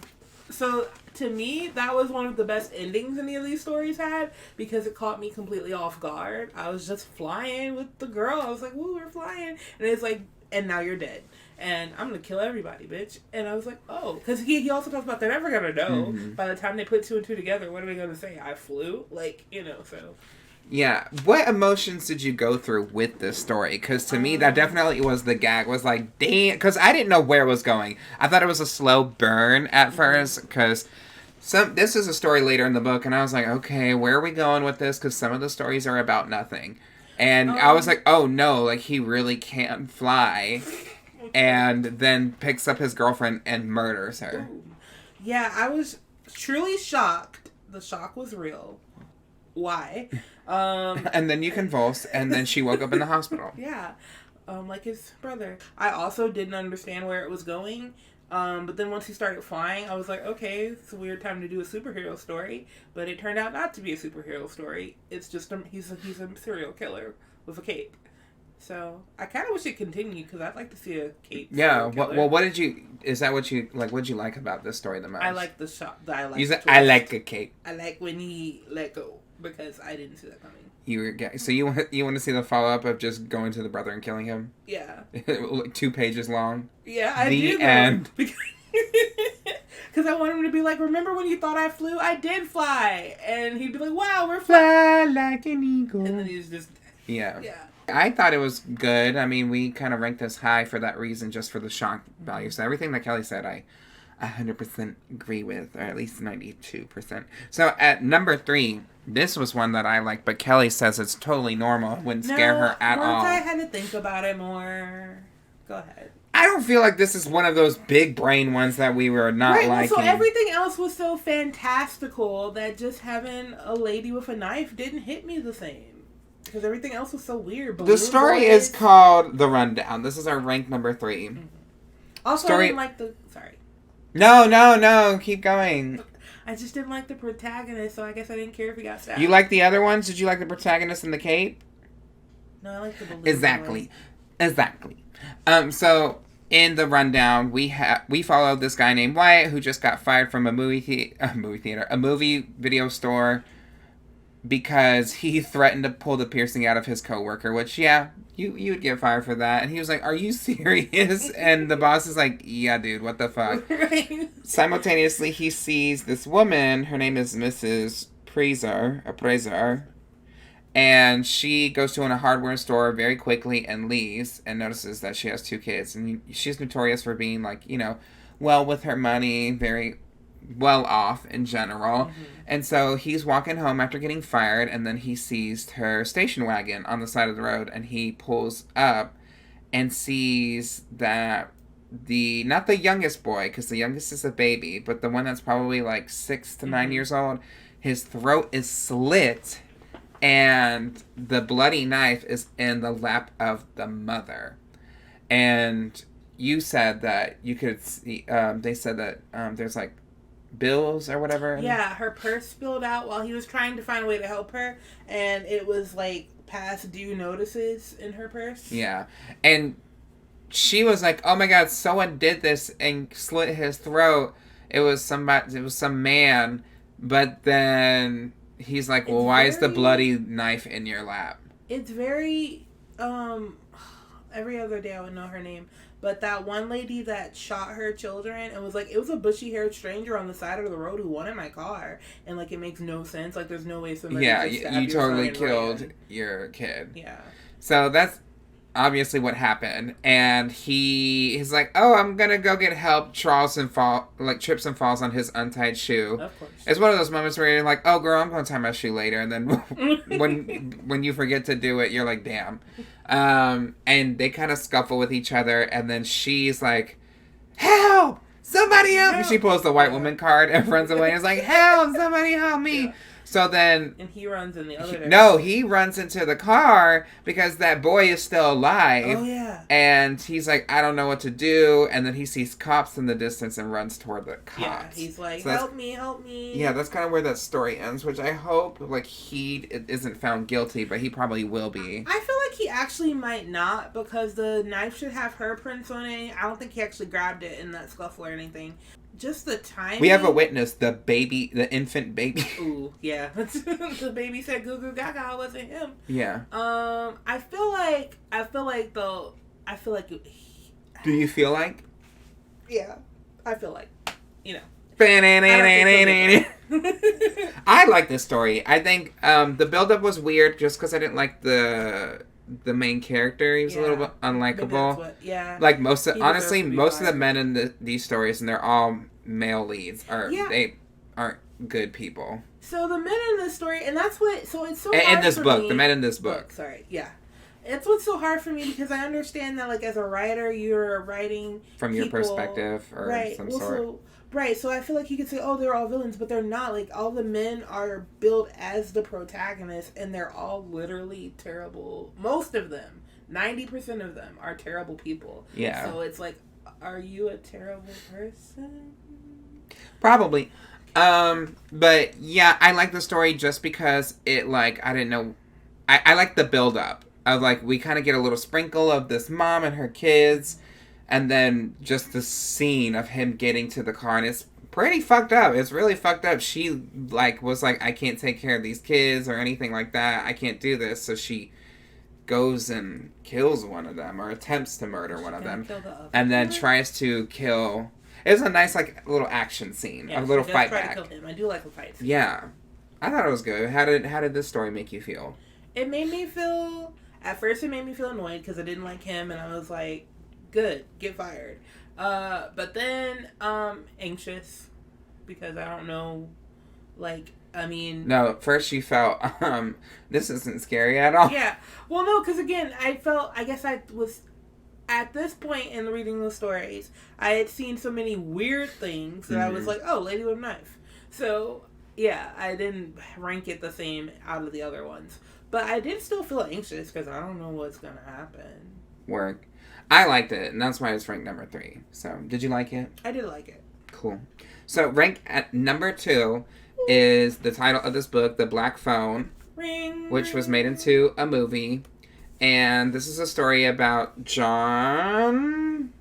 So, to me, that was one of the best endings any of these stories had, because it caught me completely off guard. I was just flying with the girl. I was like, woo, we're flying. And it's like, and now you're dead. And I'm going to kill everybody, bitch. And I was like, oh. Because he also talks about they're never going to know. Mm-hmm. By the time they put two and two together, what are they going to say? I flew? Like, so. Yeah. What emotions did you go through with this story? Because to me, that definitely was the gag. Was like, damn. Because I didn't know where it was going. I thought it was a slow burn at first. Because this is a story later in the book. And I was like, okay, where are we going with this? Because some of the stories are about nothing. And I was like, oh no, like he really can't fly. And then picks up his girlfriend and murders her. Yeah, I was truly shocked. The shock was real. Why? And then you convulsed, and then she woke up in the hospital. Yeah, like his brother. I also didn't understand where it was going, but then once he started flying, I was like, okay, it's a weird time to do a superhero story, but it turned out not to be a superhero story. It's just he's a serial killer with a cape. So I kind of wish it continued because I'd like to see a cape. Yeah. What did you? Is that what you like? What did you like about this story the most? I like the shot. You said I like a cape. I like when he let go because I didn't see that coming. So you want to see the follow up of just going to the brother and killing him? Yeah. 2 pages long. Yeah, I do. The end. Because I want him to be like, remember when you thought I flew? I did fly, and he'd be like, wow, we're flying like an eagle. And then he's just yeah. I thought it was good. I mean, we kind of ranked this high for that reason, just for the shock value. So everything that Kelli said, I 100% agree with, or at least 92%. So at number 3, this was one that I liked, but Kelli says it's totally normal. It wouldn't scare her at all. Once I had to think about it more. Go ahead. I don't feel like this is one of those big brain ones that we were not liking. So everything else was so fantastical that just having a lady with a knife didn't hit me the same. Because everything else was so weird. The story is called The Rundown. This is our rank number 3. Mm-hmm. Also, I didn't like the... Sorry. No. Keep going. I just didn't like the protagonist, so I guess I didn't care if he got stabbed. You like the other ones? Did you like the protagonist in the cape? No, I like the balloon. Exactly. So... in The Rundown, we follow this guy named Wyatt who just got fired from a movie video store because he threatened to pull the piercing out of his coworker, which, yeah, you would get fired for that. And he was like, are you serious? And the boss is like, yeah, dude, what the fuck? Right. Simultaneously, he sees this woman, her name is Mrs. Prezer, and she goes to a hardware store very quickly and leaves and notices that she has 2 kids. And she's notorious for being, like, well with her money, very well off in general. Mm-hmm. And so he's walking home after getting fired, and then he sees her station wagon on the side of the road, and he pulls up and sees that not the youngest boy, because the youngest is a baby, but the one that's probably like 6 to 9 years old, his throat is slit, and the bloody knife is in the lap of the mother. And you said that you could see, they said that there's like bills or whatever. Yeah, her purse spilled out while he was trying to find a way to help her, and it was like past due notices in her purse. Yeah, and she was like, oh my god, someone did this and slit his throat. It was some man. But then he's like, well, why is the bloody knife in your lap? It's very, every other day I would know her name. But that one lady that shot her children, and was like, it was a bushy-haired stranger on the side of the road who wanted my car. And, like, it makes no sense. Like, there's no way somebody you totally killed your kid. Yeah. So that's obviously what happened. And he's like, oh, I'm going to go get help. Trips and falls on his untied shoe. Of course. It's one of those moments where you're like, oh, girl, I'm going to tie my shoe later. And then when you forget to do it, you're like, damn. And they kind of scuffle with each other, and then she's like, help! Somebody help me! She pulls the white woman card and runs away and is like, help! Somebody help me! Yeah. So then... And he runs in the other direction. No, he runs into the car because that boy is still alive. Oh, yeah. And he's like, I don't know what to do. And then he sees cops in the distance and runs toward the cops. Yeah, he's like, help me. Yeah, that's kind of where that story ends, which I hope, like, he isn't found guilty, but he probably will be. I feel like he actually might not, because the knife should have her prints on it. I don't think he actually grabbed it in that scuffle or anything. Just the timing. We have a witness, the infant baby. Ooh, yeah. The baby said goo goo gaga, it wasn't him. Yeah. I feel like Do you feel like? Yeah. I feel like, I like this story. I think the build-up was weird just because I didn't like the main character. He was a little bit unlikable. Like most of the men in these stories, and they're all male leads, they aren't good people. So the men in this story, and that's what. So it's so hard in this book. The men in this book. Sorry, yeah. It's what's so hard for me because I understand that, like, as a writer, you're writing from your perspective or some sort. So I feel like you could say, oh, they're all villains, but they're not. Like, all the men are built as the protagonists, and they're all literally terrible. Most of them, 90% of them, are terrible people. Yeah. So it's like, are you a terrible person? Probably. But yeah, I like the story just because it, like, I didn't know. I like the build up of, like, we kind of get a little sprinkle of this mom and her kids, and then just the scene of him getting to the car, and it's pretty fucked up. It's really fucked up. She, like, was like, I can't take care of these kids or anything like that. I can't do this. So she goes and kills one of them, or attempts to murder one of them, and then tries to kill. It was a nice, like, little action scene, a little fight back. To kill him. I do like a fight scene. Yeah, I thought it was good. How did this story make you feel? It made me feel. At first, it made me feel annoyed because I didn't like him, and I was like, "Good, get fired." But then anxious because I don't know, like, I mean. No, first you felt this isn't scary at all. Yeah, well, no, because again, I guess I was. At this point in reading the stories, I had seen so many weird things that I was like, oh, lady with a knife. So, yeah, I didn't rank it the same out of the other ones. But I did still feel anxious because I don't know what's going to happen. Work. I liked it, and that's why it's ranked number 3. So, did you like it? I did like it. Cool. So, rank at number 2 is the title of this book, The Black Phone, Ring. Which was made into a movie. And this is a story about John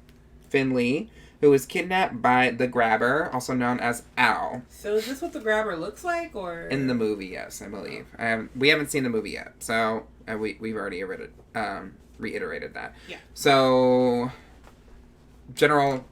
Finley, who was kidnapped by the Grabber, also known as Al. So is this what the Grabber looks like, or in the movie? Yes, I believe. We haven't seen the movie yet, so we've already reiterated that. Yeah. So, general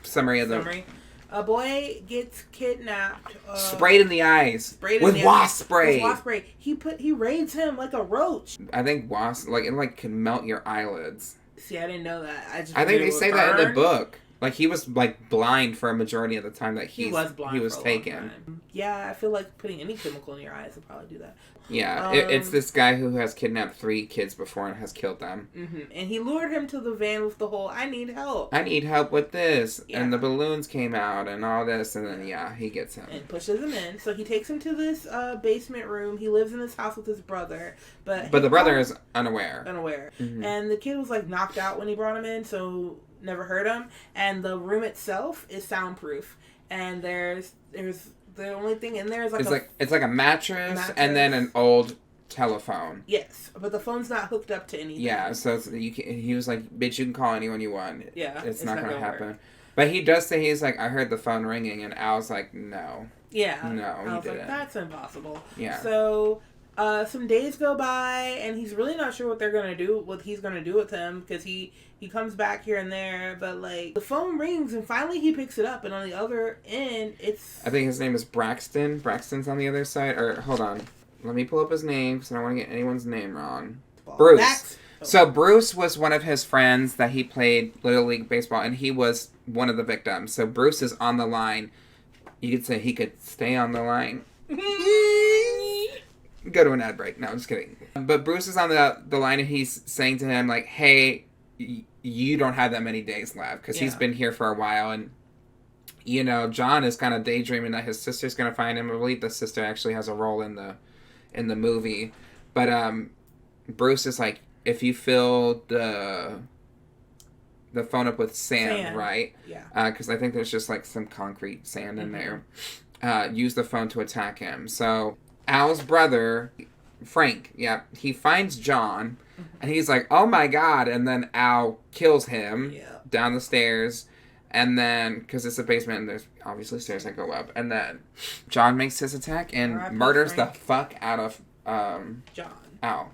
summary of the. A boy gets kidnapped. Sprayed in the eyes. With wasp spray. With wasp spray. He raids him like a roach. I think wasp, it can melt your eyelids. See, I didn't know that. I think they say that in the book. Like, he was, blind for a majority of the time that he was taken. Yeah, I feel like putting any chemical in your eyes would probably do that. Yeah, it's this guy who has kidnapped 3 kids before and has killed them. Mm-hmm. And he lured him to the van with the whole, I need help. I need help with this. Yeah. And the balloons came out and all this. And then, he gets him. And pushes him in. So he takes him to this basement room. He lives in this house with his brother. But the brother is unaware. Mm-hmm. And the kid was, knocked out when he brought him in, so never heard him. And the room itself is soundproof. And there's the only thing in there is it's like a mattress and then an old telephone. Yes, but the phone's not hooked up to anything. Yeah, so he was like, bitch, you can call anyone you want. Yeah, it's not gonna happen. Work. But he does say, he's like, I heard the phone ringing, and Al's like, no. Yeah. No, I was like, that's impossible. Yeah. So some days go by, and he's really not sure what he's gonna do with him, because he comes back here and there, but the phone rings, and finally he picks it up, and on the other end, I think his name is Braxton. Braxton's on the other side, or hold on, let me pull up his name, because I don't want to get anyone's name wrong. Bruce. So Bruce was one of his friends that he played Little League Baseball, and he was one of the victims. So Bruce is on the line. You could say he could stay on the line. Go to an ad break. No, I'm just kidding. But Bruce is on the line, and he's saying to him, hey, you don't have that many days left, because he's been here for a while, and John is kind of daydreaming that his sister's gonna find him. I believe the sister actually has a role in the movie, but Bruce is like, if you fill the phone up with sand, right? Yeah. Because I think there's just some concrete sand in there. Use the phone to attack him. So Al's brother, Frank, he finds John. And he's like, oh my god. And then Al kills him down the stairs. And then, because it's a basement and there's obviously stairs that go up. And then John makes his attack and murders the fuck out of John. Al.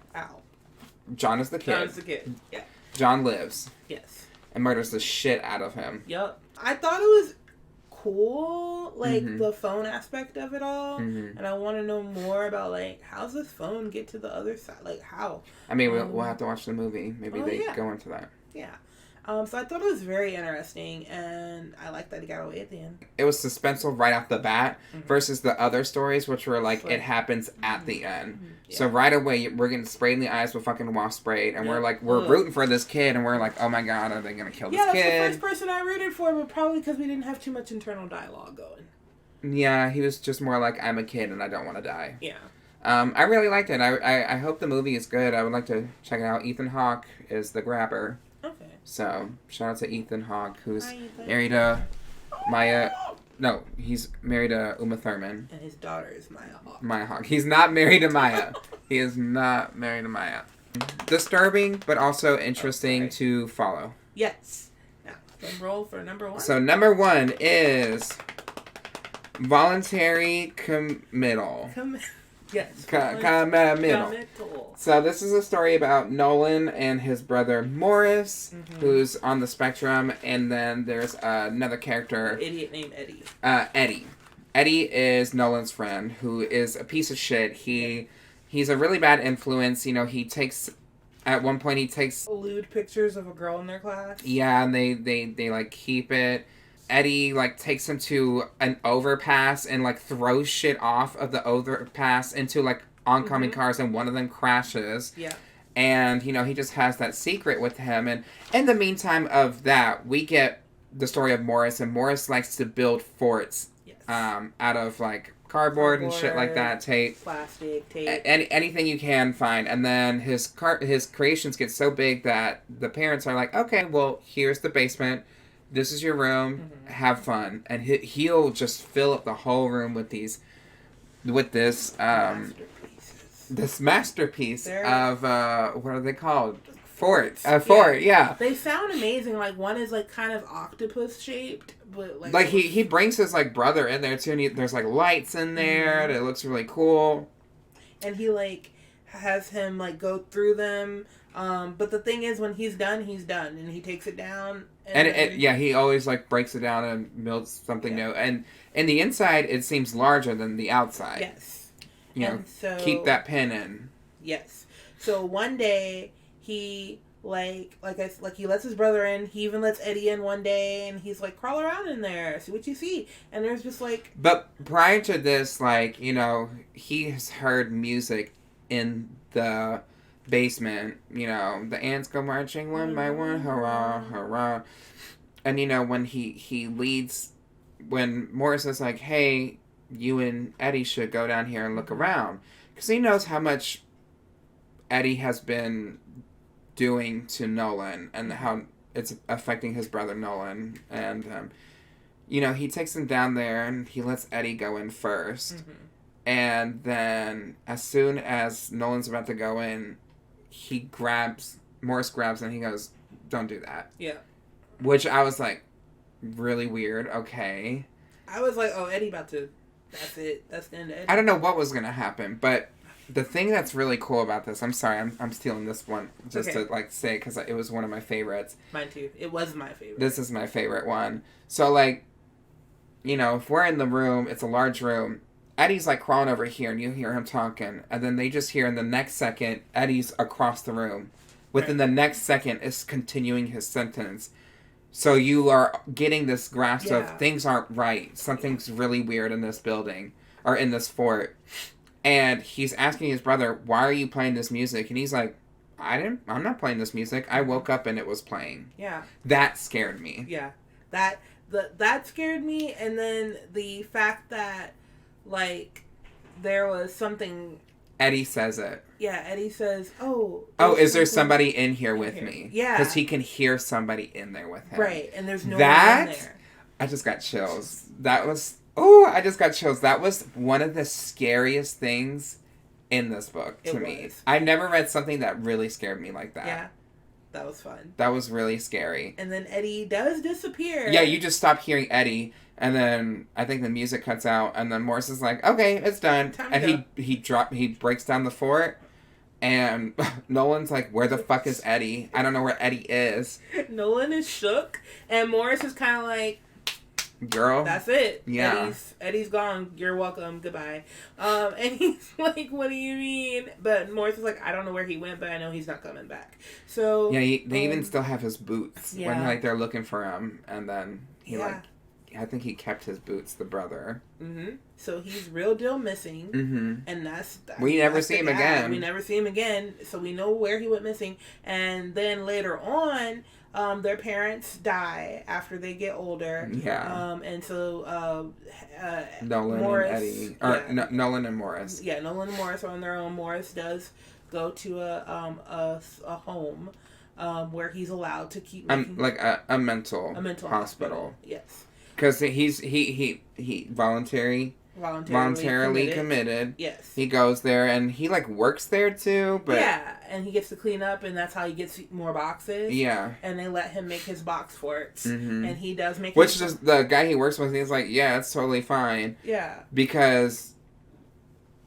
John is the kid. Yeah. John lives. Yes. And murders the shit out of him. Yep. I thought it was cool, like, the phone aspect of it all. And I want to know more about, like, how's this phone get to the other side? Like, how? I mean, we'll have to watch the movie. Maybe they go into that. Yeah. So I thought it was very interesting, and I like that he got away at the end. It was suspenseful right off the bat versus the other stories, which were like, it happens at the end. Yeah. So right away, we're getting sprayed in the eyes with fucking wasp spray, and we're rooting for this kid, and we're like, oh my god, are they going to kill this kid? Yeah, that's the first person I rooted for, but probably because we didn't have too much internal dialogue going. Yeah, he was just more like, I'm a kid, and I don't want to die. Yeah. I really liked it. I hope the movie is good. I would like to check it out. Ethan Hawke is the grabber. Okay. So, shout out to Ethan Hawke, who's married to Maya. No, he's married to Uma Thurman. And his daughter is Maya Hawke. Maya Hawke. He's not married to Maya. He is not married to Maya. Disturbing, but also interesting to follow. Yes. Now, let's roll for number 1. So, number 1 is voluntary committal. Yes. Committal. So this is a story about Nolan and his brother Morris, who's on the spectrum, and then there's another character. An idiot named Eddie. Eddie. Eddie is Nolan's friend, who is a piece of shit. He's a really bad influence. You know, at one point he takes lewd pictures of a girl in their class. Yeah, and they like keep it. Eddie, like, takes him to an overpass and, like, throws shit off of the overpass into, like, oncoming cars, and one of them crashes. Yeah. And, you know, he just has that secret with him. And in the meantime of that, we get the story of Morris, and Morris likes to build forts out of, like, cardboard and shit like that, tape. Plastic, tape. Anything you can find. And then his creations get so big that the parents are like, okay, well, here's the basement. This is your room. Have fun, and he'll just fill up the whole room with this masterpiece of what are they called? Fort. Fort. Yeah. They sound amazing. Like, one is like kind of octopus shaped, but like he brings his like brother in there too, and there's like lights in there. And it looks really cool. And he like has him like go through them. But the thing is, when he's done, and he takes it down. And he always, like, breaks it down and builds something new. And in the inside, it seems larger than the outside. Yes. You know, keep that pin in. Yes. So one day, he, he lets his brother in. He even lets Eddie in one day, and he's like, crawl around in there, see what you see. And there's just, like... But prior to this, like, you know, he has heard music in the basement, you know, the ants go marching one by one, hurrah, hurrah. And, you know, when he leads, when Morris is like, hey, you and Eddie should go down here and look around. Because he knows how much Eddie has been doing to Nolan and how it's affecting his brother Nolan. And, you know, he takes him down there and he lets Eddie go in first. And then as soon as Nolan's about to go in, Morris grabs and he goes, don't do that. Yeah. Which I was like, really weird. Okay. I was like, oh, Eddie about to, that's it. That's the end of Eddie. I don't know what was going to happen, but the thing that's really cool about this, I'm sorry, I'm stealing this one just to like say, because it was one of my favorites. Mine too. It was my favorite. This is my favorite one. So like, you know, if we're in the room, it's a large room. Eddie's like crawling over here and you hear him talking. And then they just hear in the next second, Eddie's across the room. Within the next second is continuing his sentence. So you are getting this grasp of things aren't right. Something's really weird in this building. Or in this fort. And he's asking his brother, why are you playing this music? And he's like, I'm not playing this music. I woke up and it was playing. Yeah. That scared me. Yeah. That scared me. And then the fact that, like, there was something... Eddie says it. Yeah, Eddie says, oh, is there somebody in here with me? Yeah. Because he can hear somebody in there with him. Right, and there's no one in there. I just got chills. I just got chills. That was one of the scariest things in this book to me. I've never read something that really scared me like that. Yeah, that was fun. That was really scary. And then Eddie does disappear. Yeah, you just stop hearing Eddie, and then I think the music cuts out, and then Morris is like, okay, it's done. And he breaks down the fort, and Nolan's like, where the fuck is Eddie? I don't know where Eddie is. Nolan is shook, and Morris is kind of like, Girl. That's it. Yeah. Eddie's gone. You're welcome. Goodbye. And he's like, what do you mean? But Morris is like, I don't know where he went, but I know he's not coming back. So yeah, they even still have his boots when like they're looking for him, and then he like, I think he kept his boots. The brother. Mm-hmm. So he's real deal missing, and we never see him again. We never see him again. So we know where he went missing, and then later on. Their parents die after they get older. Yeah. And so Nolan Morris, and Eddie, or Nolan and Morris. Yeah, Nolan and Morris are on their own. Morris does go to a home where he's allowed to keep making, like a mental hospital. Yes. Because he voluntarily committed. Yes. He goes there and he like works there too, but yeah, and he gets to clean up, and that's how he gets more boxes. Yeah. And they let him make his box forts, and he does make. Which is the guy he works with. He's like, yeah, it's totally fine. Yeah. Because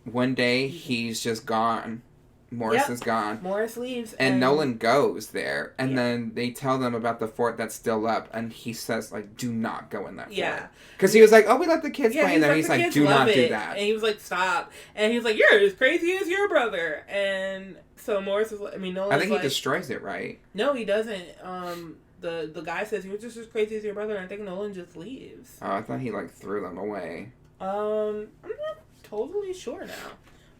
one day he's just gone. Morris is gone. Morris leaves. And Nolan goes there. And then they tell them about the fort that's still up. And he says, like, do not go in that fort. Because he was like, oh, we let the kids play in there. He's like, do not do that. And he was like, stop. And he was like, you're as crazy as your brother. And so Morris is like, I mean, Nolan's I think he destroys it, right? No, he doesn't. The guy says, you're just as crazy as your brother. And I think Nolan just leaves. Oh, I thought he, like, threw them away. I'm not totally sure now.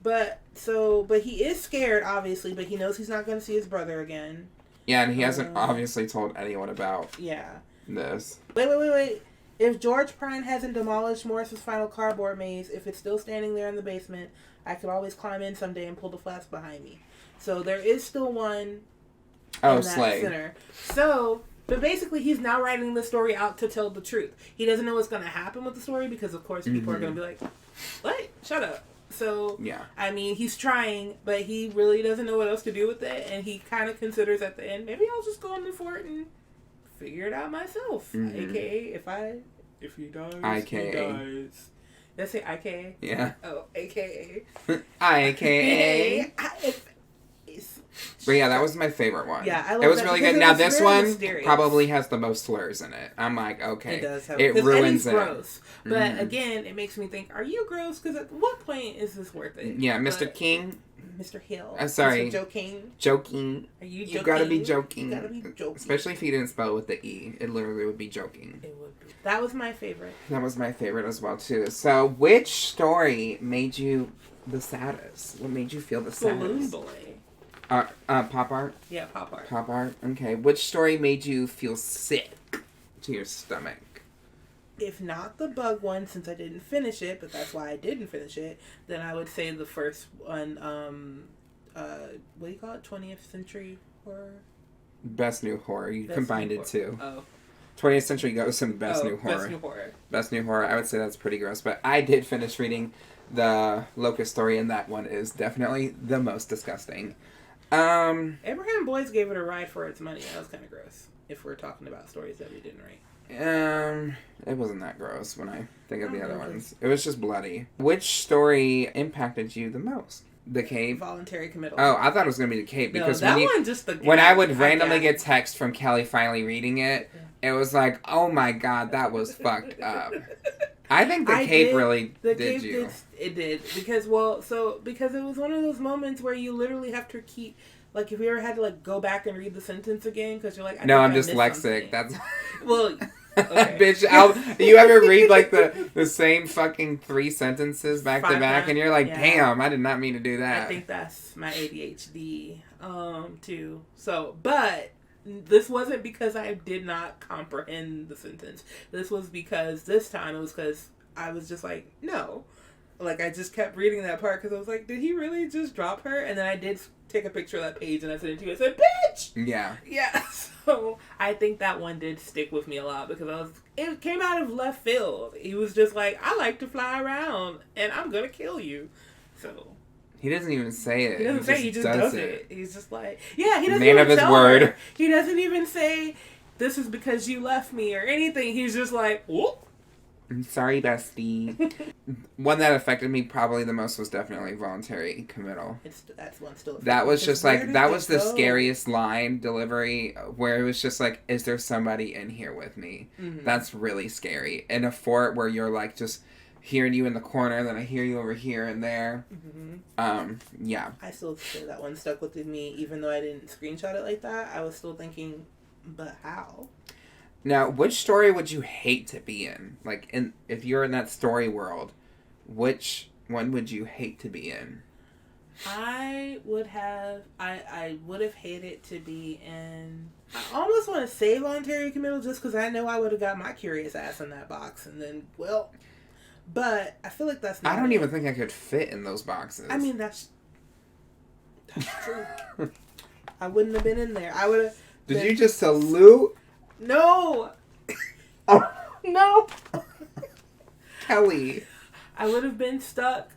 But he is scared, obviously, but he knows he's not going to see his brother again. Yeah, and he hasn't obviously told anyone about this. Wait. If George Prine hasn't demolished Morris's final cardboard maze, if it's still standing there in the basement, I could always climb in someday and pull the flask behind me. So there is still one in that center. So, but basically he's now writing the story out to tell the truth. He doesn't know what's going to happen with the story because, of course, people are going to be like, what? Shut up. So, I mean, he's trying, but he really doesn't know what else to do with it, and he kind of considers at the end, maybe I'll just go in the fort and figure it out myself. AKA, if he dies, IKA. he dies. Did I say IKA? Yeah. Oh, AKA. IKA. But yeah, that was my favorite one. Yeah, I love it was really good. Now this one mysterious. Probably has the most slurs in it. I'm like, okay, it does have. It ruins Eddie's gross, but again, it makes me think: are you gross? Because at what point is this worth it? Yeah, Mr. King. Mr. Hill. Sorry, Mr. Joking. Joking. Are you joking? You gotta be joking. You gotta be joking. Especially if you didn't spell it with the E. It literally would be joking. It would be. That was my favorite. That was my favorite as well too. So, which story made you the saddest? What made you feel the saddest? Balloon Boy. Pop art? Yeah, pop art. Pop art? Okay. Which story made you feel sick to your stomach? If not the bug one, since I didn't finish it, but that's why I didn't finish it, then I would say the first one, what do you call it? 20th century horror? Best new horror. You combined it too. Oh. 20th century ghosts and best new horror. Best new horror. Best new horror. I would say that's pretty gross, but I did finish reading the Locust story, and that one is definitely the most disgusting. Abraham Boyce gave it a ride for its money. That was kind of gross. If we're talking about stories that we didn't write. It wasn't that gross when I think of the other ones. It was just bloody. Which story impacted you the most? The cave? Voluntary committal. Oh, I thought it was going to be the cave. Because no, that one just the... When I would randomly get text from Kelly finally reading it, it was like, oh my god, that was fucked up. I think the cave really did you. It did. Because it was one of those moments where you literally have to keep... Like, if you ever had to, like, go back and read the sentence again, because you're like, I'm dyslexic. That's... Well... Okay. Bitch, you ever read, like, the same fucking 3 sentences back to back, and you're like, damn, I did not mean to do that. I think that's my ADHD, too. So, but... This wasn't because I did not comprehend the sentence. This was because this time it was because I was just like, no. Like, I just kept reading that part because I was like, did he really just drop her? And then I did take a picture of that page and I sent it to you. I said, bitch! Yeah. Yeah. So I think that one did stick with me a lot because it came out of left field. He was just like, I like to fly around and I'm going to kill you. So... He doesn't even say it. He doesn't say. He just does it. He's just like, yeah. He doesn't Man even of his tell word. her. He doesn't even say, "This is because you left me" or anything. He's just like, whoop. I'm sorry, bestie. One that affected me probably the most was definitely voluntary committal. That's one still. That was just like, that was the scariest line delivery, where it was just like, is there somebody in here with me? Mm-hmm. That's really scary. In a fort where you're like just hearing you in the corner, then I hear you over here and there. Mm-hmm. Yeah. I still say that one stuck with me, even though I didn't screenshot it like that. I was still thinking, but how? Now, which story would you hate to be in? Like, if you're in that story world, which one would you hate to be in? I would have hated to be in... I almost want to say voluntary committal just because I know I would have got my curious ass in that box. And then, well... But I feel like that's not... I don't even think I could fit in those boxes. I mean, that's true. I wouldn't have been in there. I would have... Did you just salute... No! Oh. No! Kelli. I would have been stuck.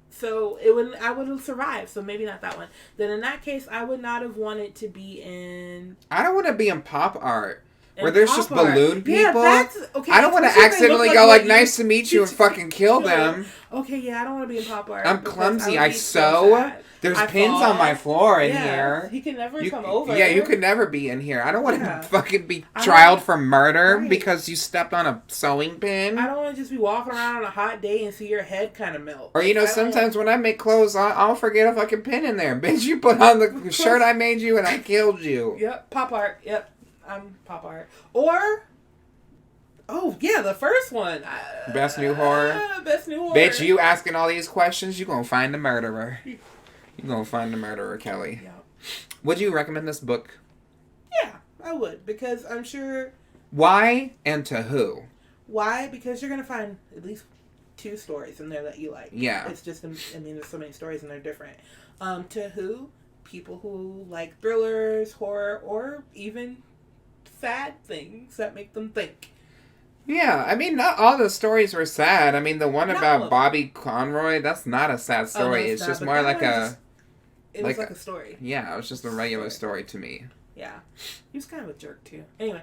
So I would have survived. So maybe not that one. Then in that case, I would not have wanted to be in... I don't want to be in pop art. Where there's just balloon people. Yeah, that's... Okay, I don't want to accidentally go like, nice to meet you, and fucking kill them. Okay, yeah, I don't want to be in pop art. I'm clumsy. I sew. There's pins on my floor in here. He can never come over. Yeah, you could never be in here. I don't want to fucking be trialed for murder because you stepped on a sewing pin. I don't want to just be walking around on a hot day and see your head kind of melt. Or, sometimes when I make clothes, I'll forget a fucking pin in there. Bitch, you put on the shirt I made you and I killed you. Yep, pop art. Yep. I'm pop art. Or, oh yeah, the first one. Best new horror. Best new horror. Bitch, you asking all these questions, you gonna find the murderer. You gonna find the murderer, Kelli. Yeah. Would you recommend this book? Yeah, I would, because I'm sure. Why and to who? Why? Because you're gonna find at least 2 stories in there that you like. Yeah. It's just, there's so many stories and they're different. To who? People who like thrillers, horror, or even sad things that make them think. Yeah, I mean, not all the stories were sad. I mean, the one about Bobby Conroy, that's not a sad story. It's just more like a... It was like a story. Yeah, it was just a regular story to me. Yeah. He was kind of a jerk, too. Anyway.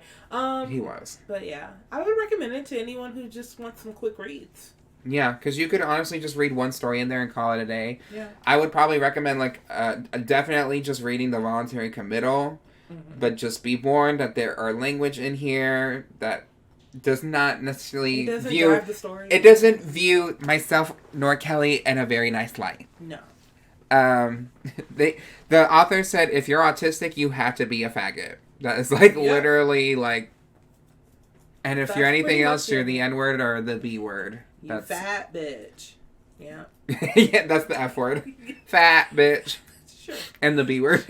He was. But yeah, I would recommend it to anyone who just wants some quick reads. Yeah, because you could honestly just read one story in there and call it a day. Yeah. I would probably recommend, definitely just reading the voluntary committal. Mm-hmm. But just be warned that there are language in here that does not necessarily drive the story. It doesn't view myself nor Kelli in a very nice light. No. The author said if you're autistic, you have to be a faggot. That is literally like. And if you're anything else, you're the N word or the B word. You fat bitch. Yeah. Yeah, that's the F word. Fat bitch. Sure. And the B word.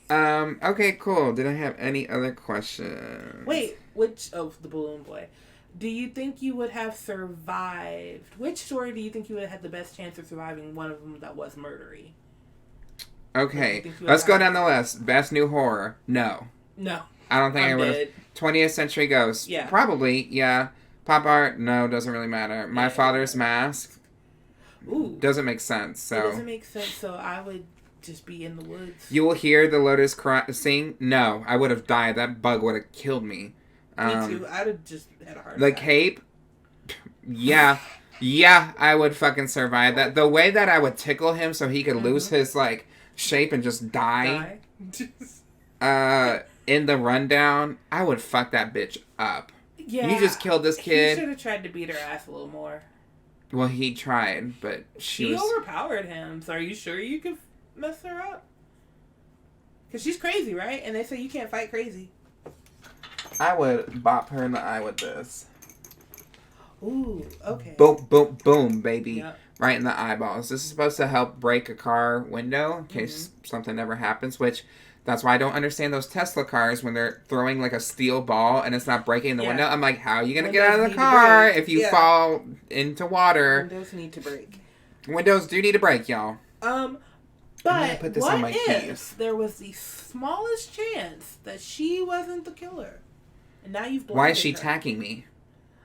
Okay, cool. Did I have any other questions? Wait, which of the balloon boy? Do you think you would have survived? Which story do you think you would have had the best chance of surviving one of them that was murdery? Okay, let's go down the list. Best new horror? No. No. I don't think I would have. 20th Century Ghost? Yeah. Probably, yeah. Pop art? No, doesn't really matter. My Father's Mask? Ooh. Doesn't make sense, so. It doesn't make sense, so I would just be in the woods. You will hear the lotus sing? No, I would have died. That bug would have killed me. Me too. I'd have just had a heart attack. The Cape? Yeah. Yeah, I would fucking survive that. The way that I would tickle him so he could lose his, shape and just die. In the rundown, I would fuck that bitch up. Yeah. You just killed this kid. He should have tried to beat her ass a little more. Well, he tried, but she overpowered him, so are you sure you could mess her up? Because she's crazy, right? And they say you can't fight crazy. I would bop her in the eye with this. Ooh, okay. Boom, boom, boom, baby. Yep. Right in the eyeballs. This is supposed to help break a car window in case something ever happens, which that's why I don't understand those Tesla cars when they're throwing a steel ball and it's not breaking the window. I'm like, how are you going to get out of the car if you fall into water? Windows need to break. Windows do need to break, y'all. But put this on my keys. There was the smallest chance that she wasn't the killer? And now you've blinded Why is she her. attacking me?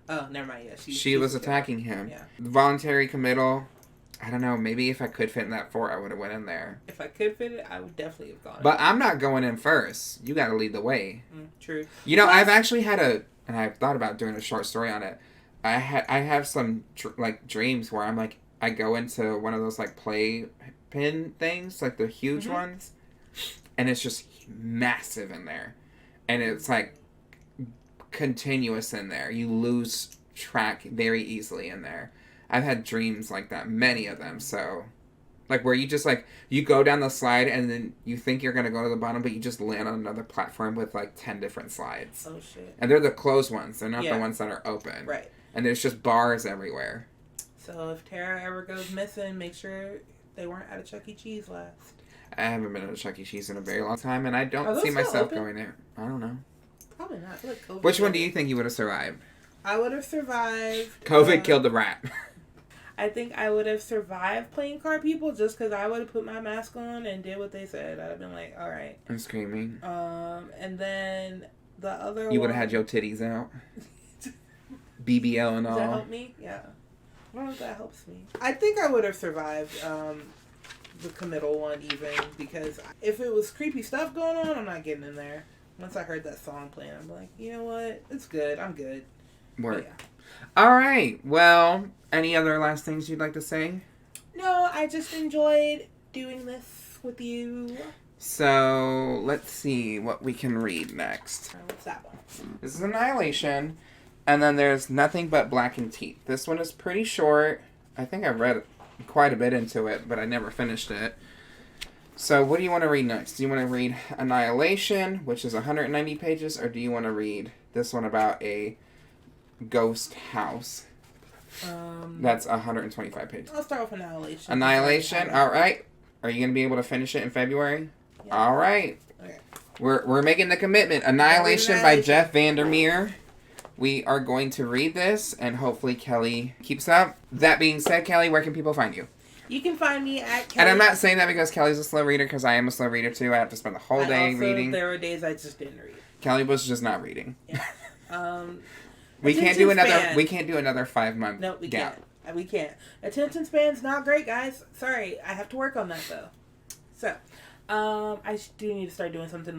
Oh, never mind. Yeah, she was attacking him. Yeah. Voluntary committal. I don't know. Maybe if I could fit in that fort, I would have went in there. If I could fit it, I would definitely have gone. But I'm not going in first. You got to lead the way. True. I've actually had and I've thought about doing a short story on it. I have some like dreams where I'm like I go into one of those like play pin things, like the huge ones, and it's just massive in there, and it's like continuous in there. You lose track very easily in there. I've had dreams like that, many of them. So, like where you just like you go down the slide and then you think you're gonna go to the bottom, but you just land on another platform with like 10 different slides. Oh shit! And they're the closed ones. They're not the ones that are open. Right. And there's just bars everywhere. So if Terrah ever goes missing, make sure they weren't at a Chuck E. Cheese last. I haven't been at a Chuck E. Cheese in a very long time, and I don't see myself going there. I don't know. Probably not. I feel like COVID. Which one do you think you would have survived? I would have survived. COVID killed the rat. I think I would have survived playing Card People just because I would have put my mask on and did what they said. I'd have been like, all right. I'm screaming. And then the other You would have had your titties out. BBL and all. Does that help me? Yeah. I don't know if that helps me. I think I would have survived the committal one even because if it was creepy stuff going on, I'm not getting in there. Once I heard that song playing, I'm like, you know what? It's good. I'm good. Work. Yeah. All right. Well, any other last things you'd like to say? No, I just enjoyed doing this with you. So, let's see what we can read next. What's that one? This is Annihilation. And then there's Nothing But Blackened Teeth. This one is pretty short. I think I read quite a bit into it, but I never finished it. So what do you want to read next? Do you want to read Annihilation, which is 190 pages, or do you want to read this one about a ghost house? That's 125 pages. I'll start with Annihilation. Annihilation, all right. Are you going to be able to finish it in February? Yeah. All right. Okay. We're making the commitment. Annihilation by Jeff Vandermeer. We are going to read this, and hopefully Kelli keeps up. That being said, Kelli, where can people find you? You can find me at Kelli. And I'm not saying that because Kelli's a slow reader, because I am a slow reader too. I have to spend the whole day reading. There were days I just didn't read. Kelli was just not reading. Yeah. We can't do another 5 month No, we gap. can't. We can't. Attention span's not great, guys. Sorry, I have to work on that though. So, I do need to start doing something.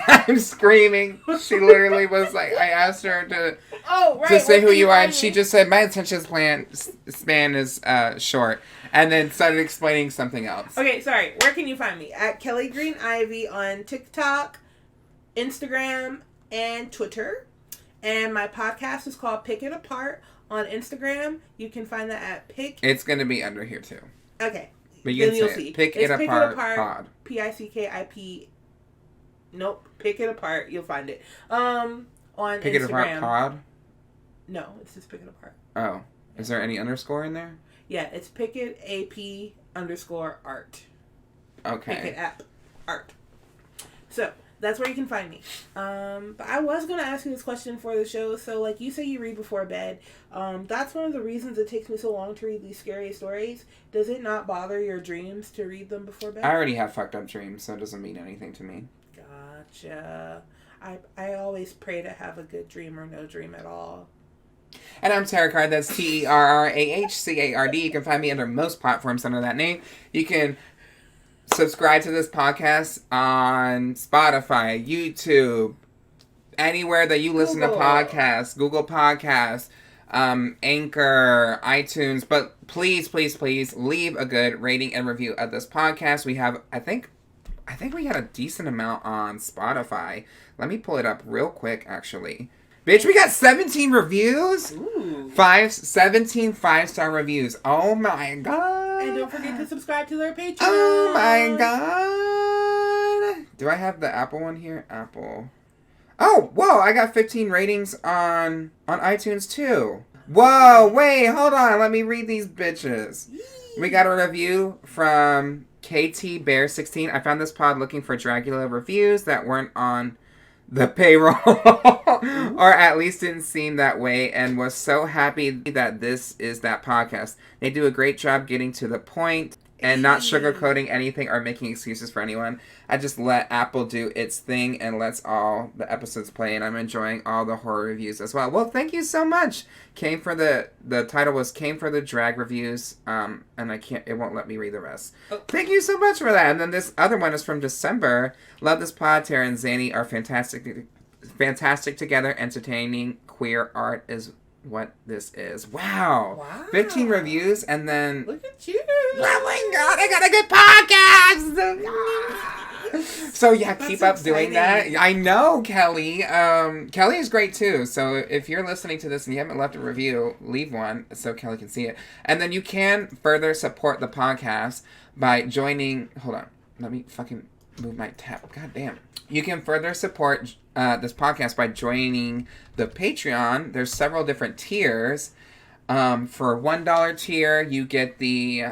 I'm screaming. She literally was like, I asked her to say who you are, and she just said, my attention span is short, and then started explaining something else. Okay, sorry. Where can you find me? At Kelli Green Ivy on TikTok, Instagram, and Twitter. And my podcast is called Pick It Apart on Instagram. You can find that at Pick. It's going to be under here too. Okay. But you can say it. Pick It Apart Pod. PICKIP. Nope. Pick It Apart. You'll find it. On Pick Instagram. It Apart Pod? No, it's just Pick It Apart. Oh. Is there any underscore in there? Yeah, it's Pick It AP_art. Okay. Pick It App Art. So, that's where you can find me. But I was going to ask you this question for the show. So, like you say you read before bed. That's one of the reasons it takes me so long to read these scary stories. Does it not bother your dreams to read them before bed? I already have fucked up dreams, so it doesn't mean anything to me. Gotcha. I always pray to have a good dream or no dream at all. And I'm Terrah Card. That's TERRAHCARD. You can find me under most platforms under that name. You can subscribe to this podcast on Spotify, YouTube, anywhere that you listen to podcasts, Google Podcasts, Anchor, iTunes. But please, please, please leave a good rating and review of this podcast. We have, I think we had a decent amount on Spotify. Let me pull it up real quick, actually. Bitch, we got 17 reviews? Ooh. 17 5-star reviews. Oh my god. And don't forget to subscribe to their Patreon. Oh my god. Do I have the Apple one here? Apple. Oh, whoa, I got 15 ratings on iTunes too. Whoa, wait, hold on. Let me read these bitches. We got a review from KT Bear 16. I found this pod looking for Dracula reviews that weren't on the payroll or at least didn't seem that way, and was so happy that this is that podcast. They do a great job getting to the point and not sugarcoating anything or making excuses for anyone. I just let Apple do its thing and lets all the episodes play, and I'm enjoying all the horror reviews as well. Well, thank you so much. The title was Came for the Drag Reviews, and it won't let me read the rest. Oh. Thank you so much for that. And then this other one is from December. Love this pod. Terrah and Zanny are fantastic together. Entertaining queer art is what this is. Wow. 15 reviews and then... Look at you. Oh my God, I got a good podcast! So yeah, keep up doing that. I know, Kelli. Kelli is great too. So if you're listening to this and you haven't left a review, leave one so Kelli can see it. And then you can further support the podcast by joining... Hold on. Let me fucking move my tab. God damn. You can further support this podcast by joining the Patreon. There's several different tiers. For $1 tier, you get the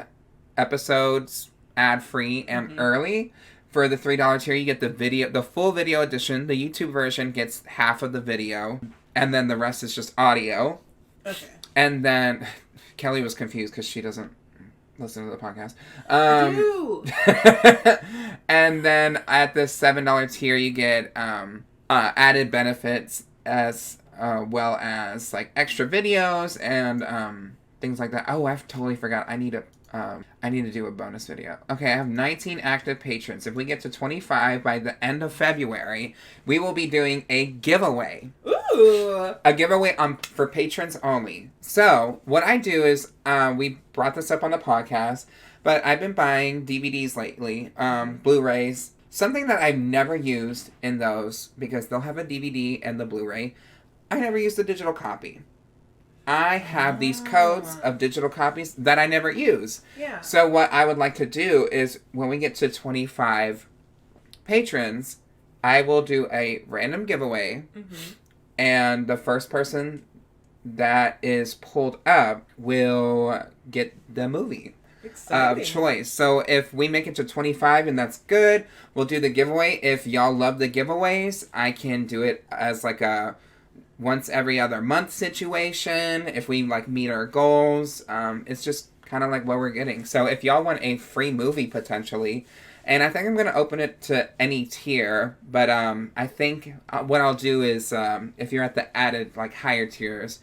episodes ad-free and early. For the $3 tier, you get the full video edition. The YouTube version gets half of the video, and then the rest is just audio. Okay. And then Kelli was confused because she doesn't listen to the podcast. I do. And then at the $7 tier, you get added benefits as well as like extra videos and things like that. Oh, I totally forgot. I need to do a bonus video. Okay, I have 19 active patrons. If we get to 25 by the end of February, we will be doing a giveaway. Ooh! A giveaway for patrons only. So, what I do is, we brought this up on the podcast, but I've been buying DVDs lately, Blu-rays. Something that I've never used in those, because they'll have a DVD and the Blu-ray, I never used the digital copy. I have these codes of digital copies that I never use. Yeah. So what I would like to do is, when we get to 25 patrons, I will do a random giveaway, and the first person that is pulled up will get the movie of choice. So if we make it to 25 and that's good, we'll do the giveaway. If y'all love the giveaways, I can do it as like a once every other month situation. If we like meet our goals, it's just kind of like what we're getting. So if y'all want a free movie potentially, and I think I'm going to open it to any tier, but I think what I'll do is if you're at the added like higher tiers,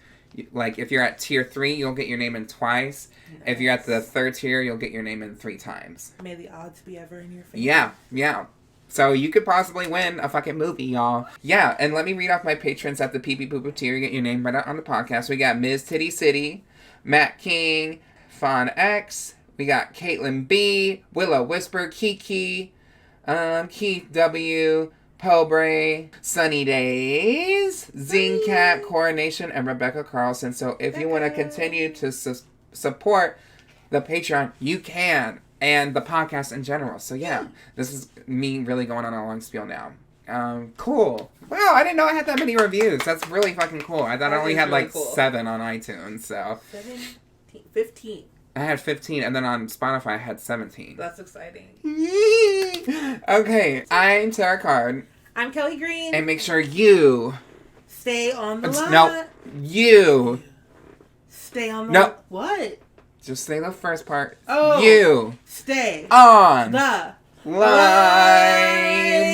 like if you're at tier 3, you'll get your name in twice. Nice. If you're at the 3rd tier, you'll get your name in 3 times. May the odds be ever in your favor. Yeah. So you could possibly win a fucking movie, y'all. Yeah, and let me read off my patrons at the Pee Pee Poo Poo tier. You get your name right out on the podcast. We got Ms. Titty City, Matt King, Fawn X. We got Caitlin B, Willow Whisper, Kiki, Keith W, Pobray, Sunny Days, Zine Cat, Coronation, and Rebecca Carlson. So if you want to continue to support the Patreon, you can. And the podcast in general. So yeah, this is me really going on a long spiel now. Cool. Wow, I didn't know I had that many reviews. That's really fucking cool. I thought I only had really like 7 on iTunes. So 15. I had 15, and then on Spotify I had 17. That's exciting. Okay, I'm Terrah Card. I'm Kelli Green. And make sure you stay on the line. No, you stay on the line. What? Just say the first part. Oh. You stay on the line.